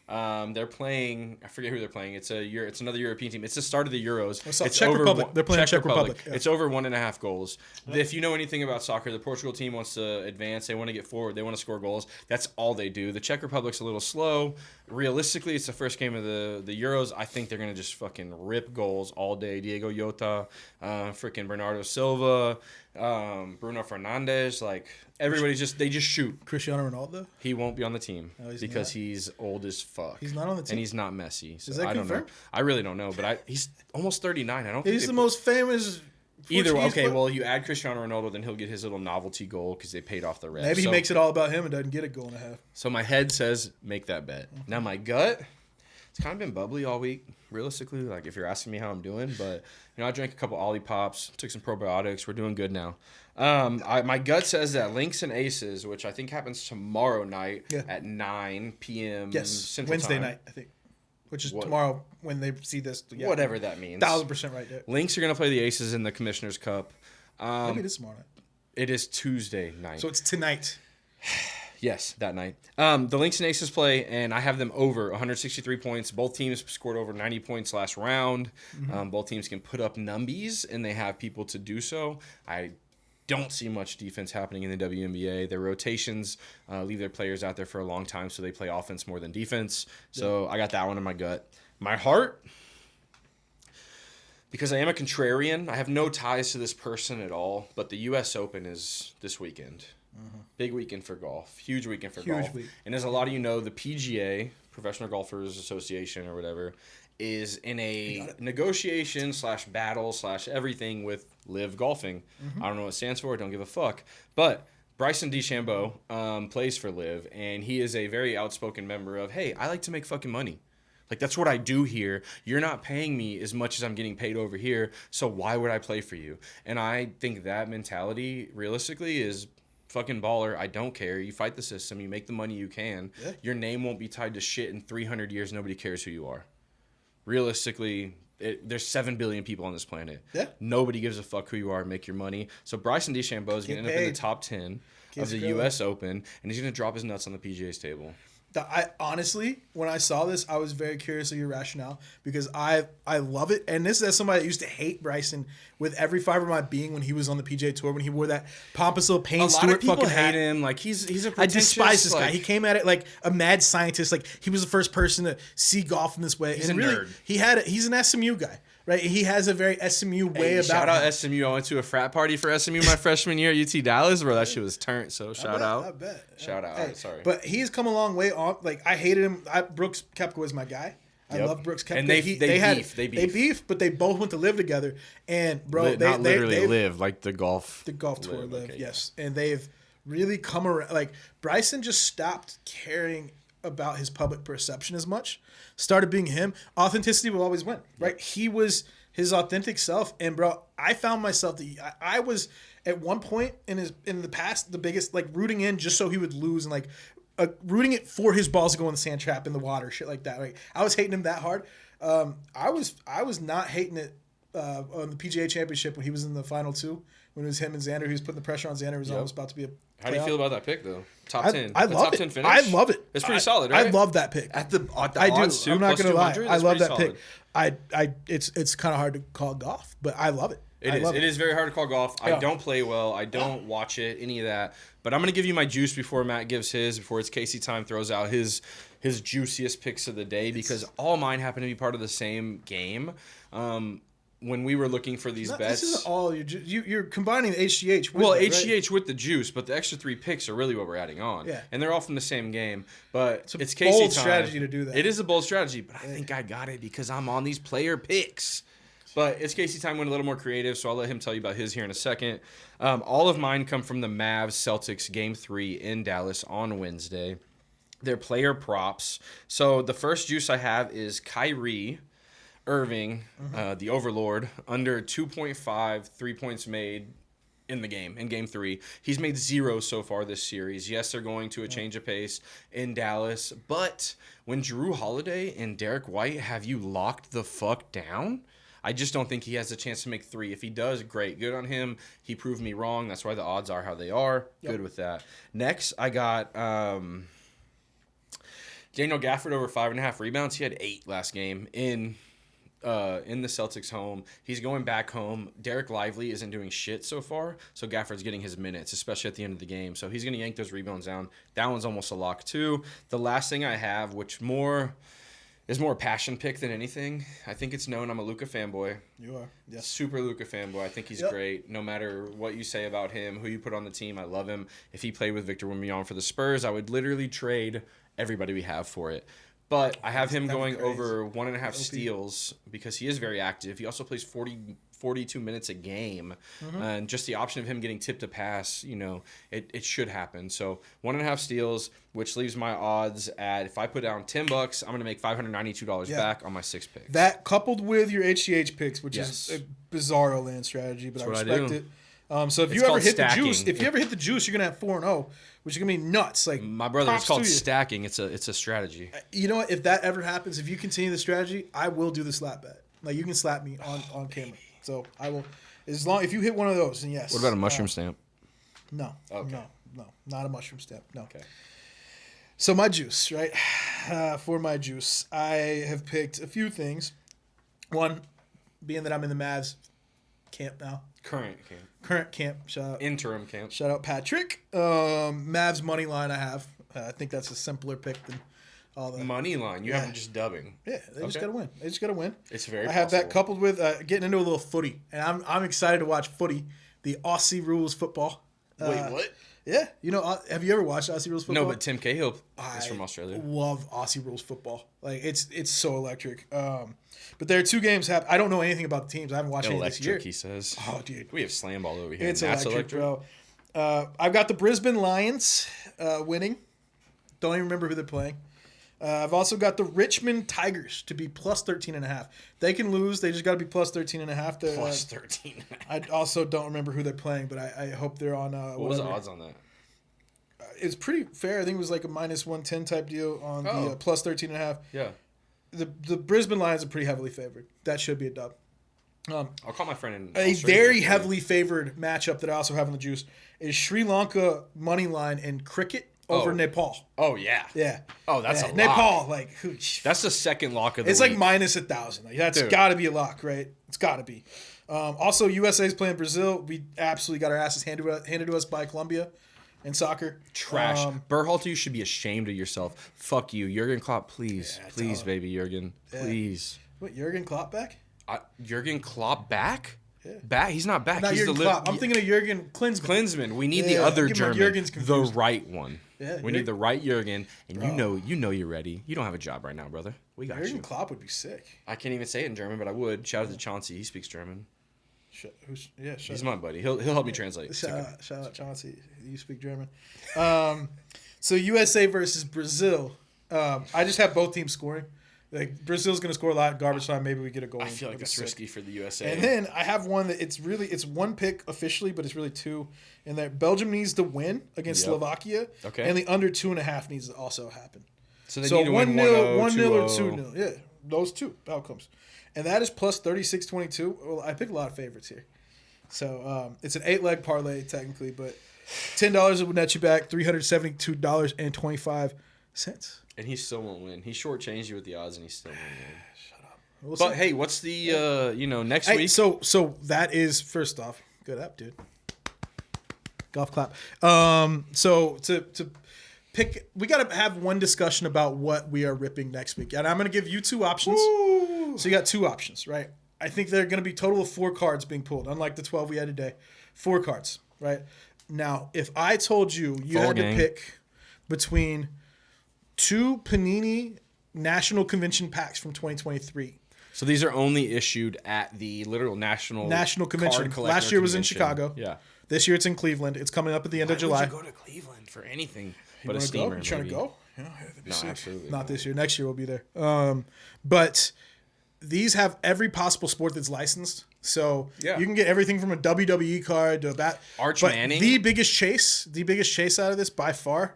Speaker 2: They're playing. I forget who they're playing. It's another European team. It's the start of the Euros.
Speaker 1: It's Czech Republic. They're playing Czech Republic. Yeah.
Speaker 2: It's over 1.5 goals. If you know anything about soccer, the Portugal team wants to advance. They want to get forward. They want to score goals. That's all they do. The Czech Republic's a little slow. Realistically, it's the first game of the Euros. I think they're gonna just fucking rip goals all day. Diego Jota, freaking Bernardo Silva, Bruno Fernandes. Like everybody they just shoot.
Speaker 1: Cristiano Ronaldo.
Speaker 2: He won't be on the team
Speaker 1: he's
Speaker 2: because
Speaker 1: not.
Speaker 2: he's old as fuck.
Speaker 1: He's not on the team?
Speaker 2: and he's not Messi. So
Speaker 1: Is that
Speaker 2: I don't know.
Speaker 1: confirmed?
Speaker 2: I really don't know, but he's almost 39. I don't think
Speaker 1: He's
Speaker 2: they
Speaker 1: the
Speaker 2: put-
Speaker 1: most famous.
Speaker 2: Either way,
Speaker 1: Portuguese
Speaker 2: okay.
Speaker 1: player.
Speaker 2: Well, you add Cristiano Ronaldo, then he'll get his little novelty goal because they paid off the rest.
Speaker 1: Maybe he makes it all about him and doesn't get a goal and a half.
Speaker 2: So my head says make that bet. Now my gut, it's kind of been bubbly all week. Realistically, like if you're asking me how I'm doing, but I drank a couple Ollie Pops, took some probiotics. We're doing good now. My gut says that Lynx and Aces, which I think happens tomorrow night at 9 p.m.
Speaker 1: Yes,
Speaker 2: Central
Speaker 1: Wednesday
Speaker 2: Time.
Speaker 1: night, I think. Which is tomorrow when they see this. Yeah,
Speaker 2: Whatever that means.
Speaker 1: 1000% right there.
Speaker 2: Lynx are going to play the Aces in the Commissioner's Cup.
Speaker 1: Maybe it is tomorrow night.
Speaker 2: It is Tuesday night.
Speaker 1: So it's tonight.
Speaker 2: Yes, that night. The Lynx and Aces play, and I have them over 163 points. Both teams scored over 90 points last round. Both teams can put up numbies, and they have people to do so. I don't see much defense happening in the WNBA. Their rotations leave their players out there for a long time, so they play offense more than defense. So I got that one in my gut. My heart, because I am a contrarian, I have no ties to this person at all, but the U.S. Open is this weekend. Big weekend for golf. Huge weekend for golf.
Speaker 1: Week.
Speaker 2: And as a lot of you know, the PGA, Professional Golfers Association or whatever, is in a negotiation / battle / everything with Live Golfing. I don't know what it stands for. Don't give a fuck. But Bryson DeChambeau plays for Live, and he is a very outspoken member of, hey, I like to make fucking money. Like, that's what I do here. You're not paying me as much as I'm getting paid over here, so why would I play for you? And I think that mentality, realistically, is fucking baller. I don't care. You fight the system. You make the money you can. Yeah. Your name won't be tied to shit in 300 years. Nobody cares who you are. Realistically, there's 7 billion people on this planet. Yeah. Nobody gives a fuck who you are. Make your money. So Bryson DeChambeau is going to end up in the top 10 of the U.S. Open, and he's going to drop his nuts on the PGA's table.
Speaker 1: Honestly, when I saw this, I was very curious of your rationale because I love it. And this is as somebody that used to hate Bryson with every fiber of my being when he was on the PGA Tour, when he wore that pompous little Payne Stewart fucking hat.
Speaker 2: Hate him. Like, he's a
Speaker 1: I despise this guy. He came at it like a mad scientist. Like, he was the first person to see golf in this way.
Speaker 2: He's and a nerd.
Speaker 1: He's an SMU guy. Right, he has a very SMU way about
Speaker 2: shout out
Speaker 1: him.
Speaker 2: SMU. I went to a frat party for SMU my freshman year at UT Dallas, bro. That shit was turned. So shout out.
Speaker 1: I bet.
Speaker 2: Shout out.
Speaker 1: Hey,
Speaker 2: sorry,
Speaker 1: but he's come a long way on. Like, I hated him. Brooks Koepka was my guy. I love Brooks Koepka.
Speaker 2: And they beef,
Speaker 1: but they both went to live together. And bro,
Speaker 2: not literally live like the golf
Speaker 1: tour live. Okay, yes, and they've really come around. Like, Bryson just stopped caring about his public perception as much. Started being him. Authenticity will always win, right? Yep. He was his authentic self, and bro, I found myself I was at one point in the past the biggest, like, rooting in just so he would lose, and like rooting it for his balls to go in the sand trap in the water, shit like that. Like, I was hating him that hard. I was not hating it on the PGA Championship when he was in the final two. When it was him and Xander, he was putting the pressure on Xander. It was almost about to be a
Speaker 2: How do you feel about that pick, though? Top 10.
Speaker 1: I love
Speaker 2: top
Speaker 1: it.
Speaker 2: 10 finish?
Speaker 1: I love it.
Speaker 2: It's pretty solid, right?
Speaker 1: I love that pick.
Speaker 2: At the
Speaker 1: I do.
Speaker 2: odds too,
Speaker 1: I'm not going to lie. I love that
Speaker 2: solid.
Speaker 1: pick. It's kind of hard to call golf, but I love it.
Speaker 2: It is very hard to call golf. I don't play well. I don't watch it, any of that. But I'm going to give you my juice before Matt gives his, before it's Caseytime throws out his juiciest picks of the day, because all mine happen to be part of the same game. When we were looking for these bets,
Speaker 1: this isn't all you're combining the HGH.
Speaker 2: With HGH with the juice, but the extra 3 picks are really what we're adding on.
Speaker 1: Yeah,
Speaker 2: and they're all from the same game. But it's
Speaker 1: a bold strategy to do that.
Speaker 2: It is a bold strategy, but I think I got it because I'm on these player picks. But it's Caseytime went a little more creative, so I'll let him tell you about his here in a second. All of mine come from the Mavs-Celtics Game 3 in Dallas on Wednesday. They're player props. So the first juice I have is Kyrie Irving, the Overlord, under 2.5 3 points made in the game, in Game 3. He's made 0 so far this series. Yes, they're going to a change of pace in Dallas, but when Jrue Holiday and Derek White have you locked the fuck down, I just don't think he has a chance to make 3. If he does, great. Good on him. He proved me wrong. That's why the odds are how they are. Yep. Good with that. Next, I got Daniel Gafford over 5.5 rebounds. He had 8 last game in the Celtics home. He's going back home. Derek Lively isn't doing shit so far, so Gafford's getting his minutes, especially at the end of the game. So he's going to yank those rebounds down. That one's almost a lock too. The last thing I have, which is more a passion pick than anything. I think it's known I'm a Luka fanboy.
Speaker 1: You are, yes.
Speaker 2: Super Luka fanboy. I think he's great. No matter what you say about him, who you put on the team, I love him. If he played with Victor Wembanyama for the Spurs, I would literally trade everybody we have for it. But I have him going over 1.5 steals because he is very active. He also plays 42 minutes a game. And just the option of him getting tipped a pass, it should happen. So 1.5 steals, which leaves my odds at, if I put down $10, I'm going to make $592 back on my 6 picks.
Speaker 1: That coupled with your HGH picks, which is a bizarro land strategy, but I respect it. So if you ever hit the juice, you're going to have 4-0. Which is gonna be nuts. Like,
Speaker 2: my brother, it's called stacking. It's a strategy.
Speaker 1: You know what? If that ever happens, if you continue the strategy, I will do the slap bet. Like, you can slap me on camera. So I will, if you hit one of those, then yes.
Speaker 2: What about a mushroom stamp?
Speaker 1: No.
Speaker 2: Okay.
Speaker 1: No, not a mushroom stamp. No.
Speaker 2: Okay.
Speaker 1: So my juice, right? For my juice, I have picked a few things. One, being that I'm in the Mavs camp now.
Speaker 2: Current camp.
Speaker 1: Shout out.
Speaker 2: Interim camp.
Speaker 1: Shout out Patrick. Mavs money line I have. I think that's a simpler pick than all the
Speaker 2: money line. You have them just dubbing.
Speaker 1: Yeah, they just gotta win. They just gotta win.
Speaker 2: It's very.
Speaker 1: I have that coupled with getting into a little footy, and I'm excited to watch footy, the Aussie rules football.
Speaker 2: Wait, what?
Speaker 1: Yeah, have you ever watched Aussie rules football?
Speaker 2: No, but Tim Cahill is from Australia.
Speaker 1: Love Aussie rules football. Like it's so electric. But there are 2 games happening. I don't know anything about the teams. I haven't watched any this year.
Speaker 2: Electric, he says.
Speaker 1: Oh, dude,
Speaker 2: we have slam ball over here.
Speaker 1: it's electric, bro. I've got the Brisbane Lions winning. Don't even remember who they're playing. I've also got the Richmond Tigers to be plus 13.5. They can lose. They just got to be plus 13.5.
Speaker 2: Plus 13.
Speaker 1: I also don't remember who they're playing, but I hope they're on.
Speaker 2: What was the odds on that?
Speaker 1: It's pretty fair. I think it was like a minus 110 type deal on the plus 13.5.
Speaker 2: Yeah.
Speaker 1: The Brisbane Lions are pretty heavily favored. That should be a dub.
Speaker 2: I'll call my friend in
Speaker 1: A
Speaker 2: Australia
Speaker 1: very heavily favored matchup that I also have on the juice is Sri Lanka money line in cricket over Nepal.
Speaker 2: Oh, yeah.
Speaker 1: Yeah.
Speaker 2: Oh, that's a
Speaker 1: Nepal,
Speaker 2: lock. That's the second lock of the week.
Speaker 1: It's like minus 1,000. Like, that's got to be a lock, right? It's got to be. Also, USA's playing Brazil. We absolutely got our asses handed to us by Colombia in soccer.
Speaker 2: Trash. Berhalter, you should be ashamed of yourself. Fuck you. Jurgen Klopp, please.
Speaker 1: Yeah,
Speaker 2: please, baby, Jurgen. Yeah. Please.
Speaker 1: What, Jurgen Klopp back?
Speaker 2: Jurgen Klopp back?
Speaker 1: Yeah.
Speaker 2: Back? He's not back.
Speaker 1: Not
Speaker 2: He's
Speaker 1: Jurgen Klopp. I'm thinking of Jurgen Klinsmann.
Speaker 2: Klinsmann. We need the other German. The right one.
Speaker 1: Yeah,
Speaker 2: we need the right Jurgen. And you know you're ready. You don't have a job right now, brother. We got
Speaker 1: Jurgen Klopp would be sick.
Speaker 2: I can't even say it in German, but I would. Shout out to Chauncey. He speaks German. He's my buddy. He'll help me translate.
Speaker 1: Shout out Chauncey. You speak German. So USA versus Brazil. I just have both teams scoring. Like Brazil's going to score a lot. Garbage time. Maybe we get a goal.
Speaker 2: I feel like it's risky for the USA.
Speaker 1: And then I have one that it's one pick officially, but it's really 2. And that Belgium needs to win against Slovakia.
Speaker 2: Okay.
Speaker 1: And the under 2.5 needs to also happen.
Speaker 2: So they need to win
Speaker 1: 1-0,
Speaker 2: 1-0
Speaker 1: or 2-0. Yeah, those 2 outcomes. And that is plus 36.22. Well, I picked a lot of favorites here. So it's an 8-leg parlay technically, but $10 would net you back $372.25.
Speaker 2: And he still won't win. He shortchanged you with the odds, and he still won't win.
Speaker 1: Shut up.
Speaker 2: But hey, what's the next week?
Speaker 1: So that is first off, good app, dude. Golf clap. So to pick, we got to have one discussion about what we are ripping next week, and I'm going to give you 2 options. Woo. So you got 2 options, right? I think there are going to be a total of 4 cards being pulled, unlike the 12 we had today. 4 cards, right? Now, if I told you had to pick between 2 Panini National Convention packs from 2023.
Speaker 2: So these are only issued at the literal National
Speaker 1: Convention. Last year was in Chicago.
Speaker 2: Yeah.
Speaker 1: This year it's in Cleveland. It's coming up at the end of July.
Speaker 2: Would you go to Cleveland for anything but a steamer?
Speaker 1: You trying to go? Yeah,
Speaker 2: no, absolutely
Speaker 1: not this year. Next year we'll be there. But these have every possible sport that's licensed. So you can get everything from a WWE card to a bat.
Speaker 2: Arch Manning.
Speaker 1: The biggest chase out of this by far,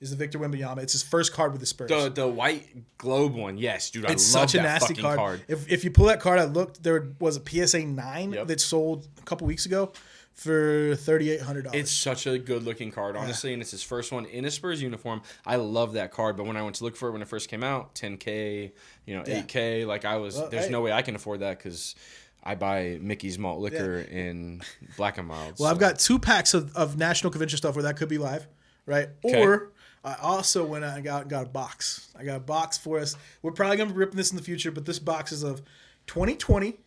Speaker 1: is the Victor Wembanyama. It's his first card with the Spurs.
Speaker 2: The white globe one, yes, dude.
Speaker 1: It's
Speaker 2: love
Speaker 1: such a
Speaker 2: that
Speaker 1: nasty
Speaker 2: fucking card.
Speaker 1: If you pull that card, I looked. There was a PSA 9 that sold a couple weeks ago for $3,800.
Speaker 2: It's such a good looking card, honestly, and it's his first one in a Spurs uniform. I love that card, but when I went to look for it when it first came out, $10K, $8K, like I was. There's no way I can afford that because I buy Mickey's Malt Liquor in Black and Mild.
Speaker 1: Well, I've got 2 packs of National Convention stuff where that could be live, right? Okay. Or I also went out and got a box. I got a box for us. We're probably going to be ripping this in the future, but this box is of 2020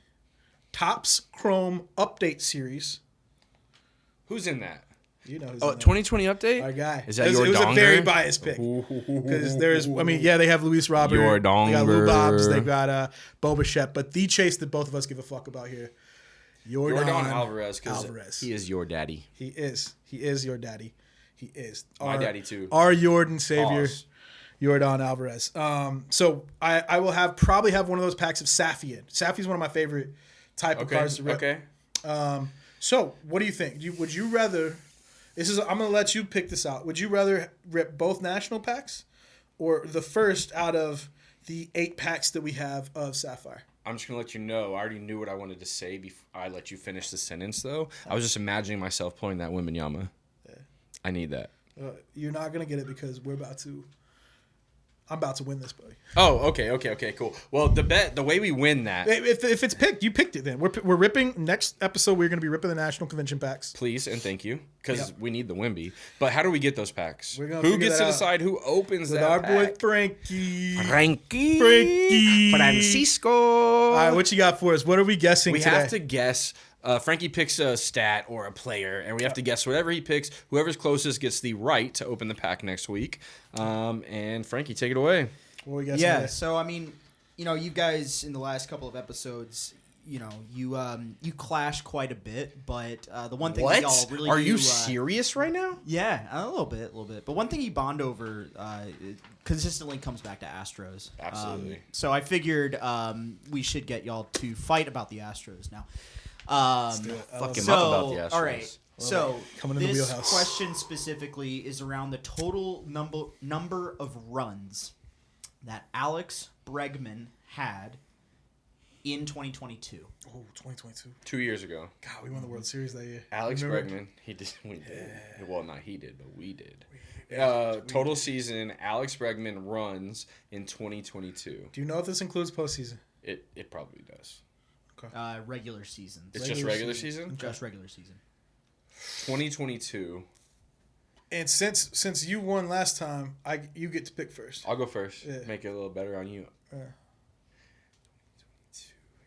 Speaker 1: Topps Chrome Update Series.
Speaker 2: Who's in that?
Speaker 1: You know who's
Speaker 2: in 2020 update?
Speaker 1: Our guy.
Speaker 2: Is that your donger? It was
Speaker 1: a very biased pick. Because they have Luis Robert.
Speaker 2: Your donger.
Speaker 1: They got Lou Bobs. They got Boba Shep. But the chase that both of us give a fuck about here. Yordan
Speaker 2: Alvarez. Because he is your daddy.
Speaker 1: He is. He is your daddy. He is.
Speaker 2: My daddy, too.
Speaker 1: Our Jordan savior. Yordan Alvarez. So I will probably have one of those packs of Safi in. Safi is one of my favorite type of cards to rip.
Speaker 2: Okay.
Speaker 1: So what do you think? Would you rather? I'm going to let you pick this out. Would you rather rip both national packs, or the first out of the 8 packs that we have of Sapphire?
Speaker 2: I'm just going to let you know. I already knew what I wanted to say before I let you finish the sentence, though. I was just imagining myself pulling that Wembanyama. Yeah. I need that.
Speaker 1: You're not going to get it because we're about to I'm about to win this, buddy.
Speaker 2: Oh, okay, cool. Well, the way we win that,
Speaker 1: If it's picked, you picked it. Then we're ripping next episode. We're going to be ripping the National Convention packs.
Speaker 2: please and thank you, because we need the Wimby. But how do we get those packs?
Speaker 1: We're gonna
Speaker 2: Who
Speaker 1: figure
Speaker 2: gets
Speaker 1: that
Speaker 2: to
Speaker 1: out.
Speaker 2: decide who opens
Speaker 1: With
Speaker 2: that
Speaker 1: our boy
Speaker 2: pack?
Speaker 1: Frankie.
Speaker 2: Frankie. Francisco.
Speaker 1: All right, what you got for us? What are we guessing
Speaker 2: We
Speaker 1: today?
Speaker 2: have to guess. Frankie picks a stat or a player, and we have to guess whatever he picks. Whoever's closest gets the right to open the pack next week. And Frankie, take it away.
Speaker 1: What are we guessing
Speaker 3: Yeah.
Speaker 1: today?
Speaker 3: So I mean, you guys in the last couple of episodes, you clash quite a bit, but the one thing that y'all really
Speaker 2: Are
Speaker 3: do,
Speaker 2: you serious right now?
Speaker 3: Yeah, a little bit. But one thing you bond over consistently comes back to Astros.
Speaker 2: Absolutely.
Speaker 3: So I figured we should get y'all to fight about the Astros now.
Speaker 2: Fuck him up about the Astros.
Speaker 3: All right. So
Speaker 1: Coming in the
Speaker 3: this
Speaker 1: wheelhouse.
Speaker 3: question specifically is around the total number of runs that Alex Bregman had in 2022.
Speaker 1: Oh, 2022.
Speaker 2: 2 years ago,
Speaker 1: God, we won the World Series that year.
Speaker 2: Alex
Speaker 1: Remember?
Speaker 2: Bregman. We did. Well, not he did, but we did. Total season Alex Bregman runs in 2022.
Speaker 1: Do you know if this includes postseason?
Speaker 2: It probably does.
Speaker 3: Regular season.
Speaker 2: It's just regular season.
Speaker 3: Just regular season.
Speaker 2: 2022.
Speaker 1: And since you won last time, you get to pick first.
Speaker 2: I'll go first.
Speaker 1: Yeah.
Speaker 2: Make it a little better on you.
Speaker 1: Yeah.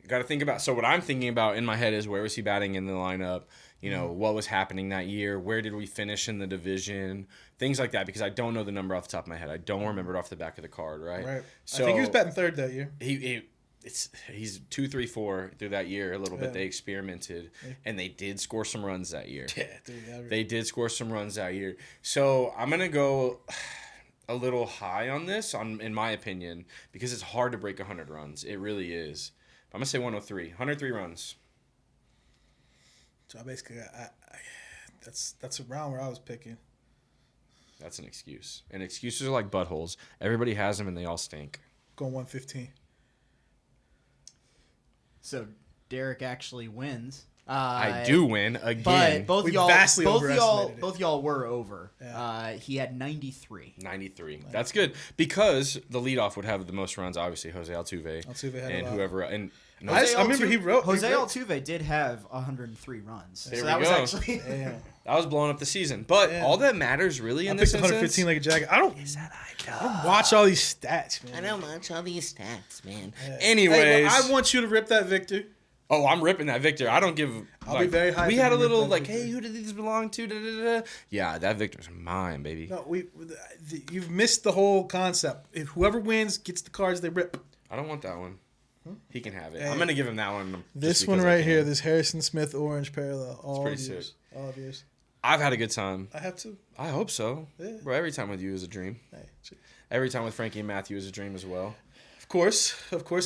Speaker 2: You got to think about. So what I'm thinking about in my head is where was he batting in the lineup? What was happening that year? Where did we finish in the division? Things like that, because I don't know the number off the top of my head. I don't remember it off the back of the card, right?
Speaker 1: Right.
Speaker 2: So
Speaker 1: I think he was batting third that year.
Speaker 2: He's 2, 3, 4 through that year a little bit.
Speaker 1: Yeah.
Speaker 2: They experimented, and they did score some runs that year.
Speaker 1: Yeah, dude.
Speaker 2: They did score some runs that year. So I'm gonna go a little high on this, in my opinion, because it's hard to break 100 runs. It really is. I'm gonna say 103. 103 runs.
Speaker 1: So basically, that's around where I was picking.
Speaker 2: That's an excuse. And excuses are like buttholes. Everybody has them, and they all stink.
Speaker 1: Going 115.
Speaker 3: So Derek actually wins.
Speaker 2: I do win again.
Speaker 3: But both
Speaker 1: We
Speaker 3: y'all,
Speaker 1: vastly overestimated it.
Speaker 3: both y'all were over.
Speaker 1: Yeah.
Speaker 3: He had 93.
Speaker 2: 93. That's good, because the leadoff would have the most runs. Obviously, Jose Altuve,
Speaker 1: Altuve had a
Speaker 2: and
Speaker 1: lot.
Speaker 2: whoever. And
Speaker 1: I remember he wrote.
Speaker 3: Jose Altuve did have 103 runs.
Speaker 2: There
Speaker 3: so
Speaker 2: we
Speaker 3: that was
Speaker 2: go.
Speaker 3: actually
Speaker 1: Damn.
Speaker 2: that was blowing up the season. But
Speaker 1: Yeah.
Speaker 2: all that matters really
Speaker 1: I
Speaker 2: in
Speaker 1: picked
Speaker 2: this
Speaker 1: 115
Speaker 2: instance.
Speaker 1: like a jacket. I don't watch all these stats, man.
Speaker 4: I don't watch all these stats, man.
Speaker 2: Anyways,
Speaker 1: Hey, well, I want you to rip that, Victor.
Speaker 2: oh, I'm ripping that Victor. I don't give.
Speaker 1: I'll be very hyped
Speaker 2: We
Speaker 1: if
Speaker 2: had a
Speaker 1: you rip
Speaker 2: little
Speaker 1: that
Speaker 2: like,
Speaker 1: Victor.
Speaker 2: hey, who did these belong to? Da, da, da, da. Yeah, that Victor's mine, baby.
Speaker 1: No, you've missed the whole concept. If whoever wins gets the cards, they rip.
Speaker 2: I don't want that one. He can have it.
Speaker 1: Hey.
Speaker 2: I'm gonna give him that one.
Speaker 1: This
Speaker 2: just
Speaker 1: one
Speaker 2: because I
Speaker 1: right
Speaker 2: can.
Speaker 1: here, this Harrison Smith orange parallel. All
Speaker 2: pretty
Speaker 1: of yours.
Speaker 2: sick.
Speaker 1: All of yours.
Speaker 2: I've had a good time.
Speaker 1: I have to.
Speaker 2: I hope so.
Speaker 1: Yeah.
Speaker 2: Bro, every time with you is a dream.
Speaker 1: Hey,
Speaker 2: Every time with Frankie and Matthew is a dream as well.
Speaker 1: of course,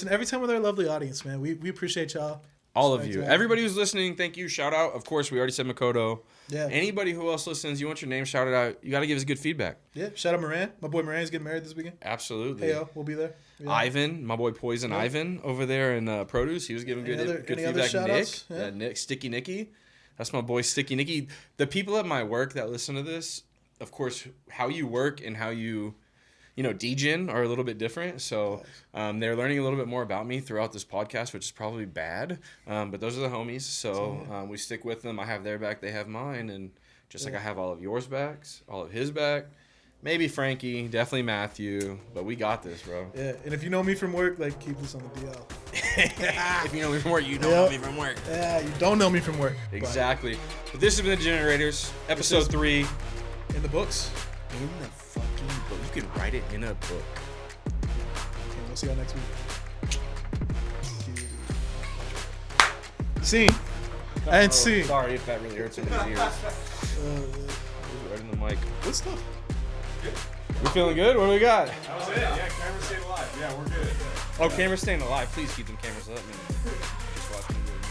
Speaker 1: and every time with our lovely audience, man. We appreciate y'all.
Speaker 2: All of
Speaker 1: Sorry
Speaker 2: you.
Speaker 1: to-
Speaker 2: Everybody who's listening, thank you. Shout out. Of course, we already said Makoto.
Speaker 1: Yeah.
Speaker 2: Anybody who else listens, you want your name shouted out, you got to give us good feedback.
Speaker 1: Yeah. Shout out Moran. My boy Moran's getting married this weekend.
Speaker 2: Absolutely.
Speaker 1: Hey yo, we'll be there. Yeah.
Speaker 2: Ivan, my boy Poison
Speaker 1: Yeah.
Speaker 2: Ivan over there in produce. He was giving good,
Speaker 1: Any other-
Speaker 2: good
Speaker 1: any other
Speaker 2: feedback. Nick,
Speaker 1: shout-outs? Yeah.
Speaker 2: Nick, Sticky Nicky. That's my boy Sticky Nicky. The people at my work that listen to this, of course, how you work and how you degen are a little bit different. So they're learning a little bit more about me throughout this podcast, which is probably bad. But those are the homies. So we stick with them. I have their back. They have mine. And just like I have all of yours backs, all of his back. Maybe Frankie, definitely Matthew, but we got this, bro.
Speaker 1: Yeah. And if you know me from work, like keep this on the DL.
Speaker 2: If you know me from work, you
Speaker 1: Yep.
Speaker 2: know me from work.
Speaker 1: Yeah. You don't know me from work. but
Speaker 2: Exactly. But this has been the Degenerators, episode 3.
Speaker 1: in the books.
Speaker 2: In the fucking book. You can write it in a book.
Speaker 1: And we'll see y'all next week. Scene. And scene.
Speaker 2: Sorry if that really hurts somebody's ears. Right in the mic.
Speaker 1: Good stuff.
Speaker 2: We feeling good? What do we got?
Speaker 5: That was it. Yeah, camera's staying alive. Yeah, we're good.
Speaker 2: Oh, cameras staying alive. Please keep them cameras up. Man. Just watch me do it.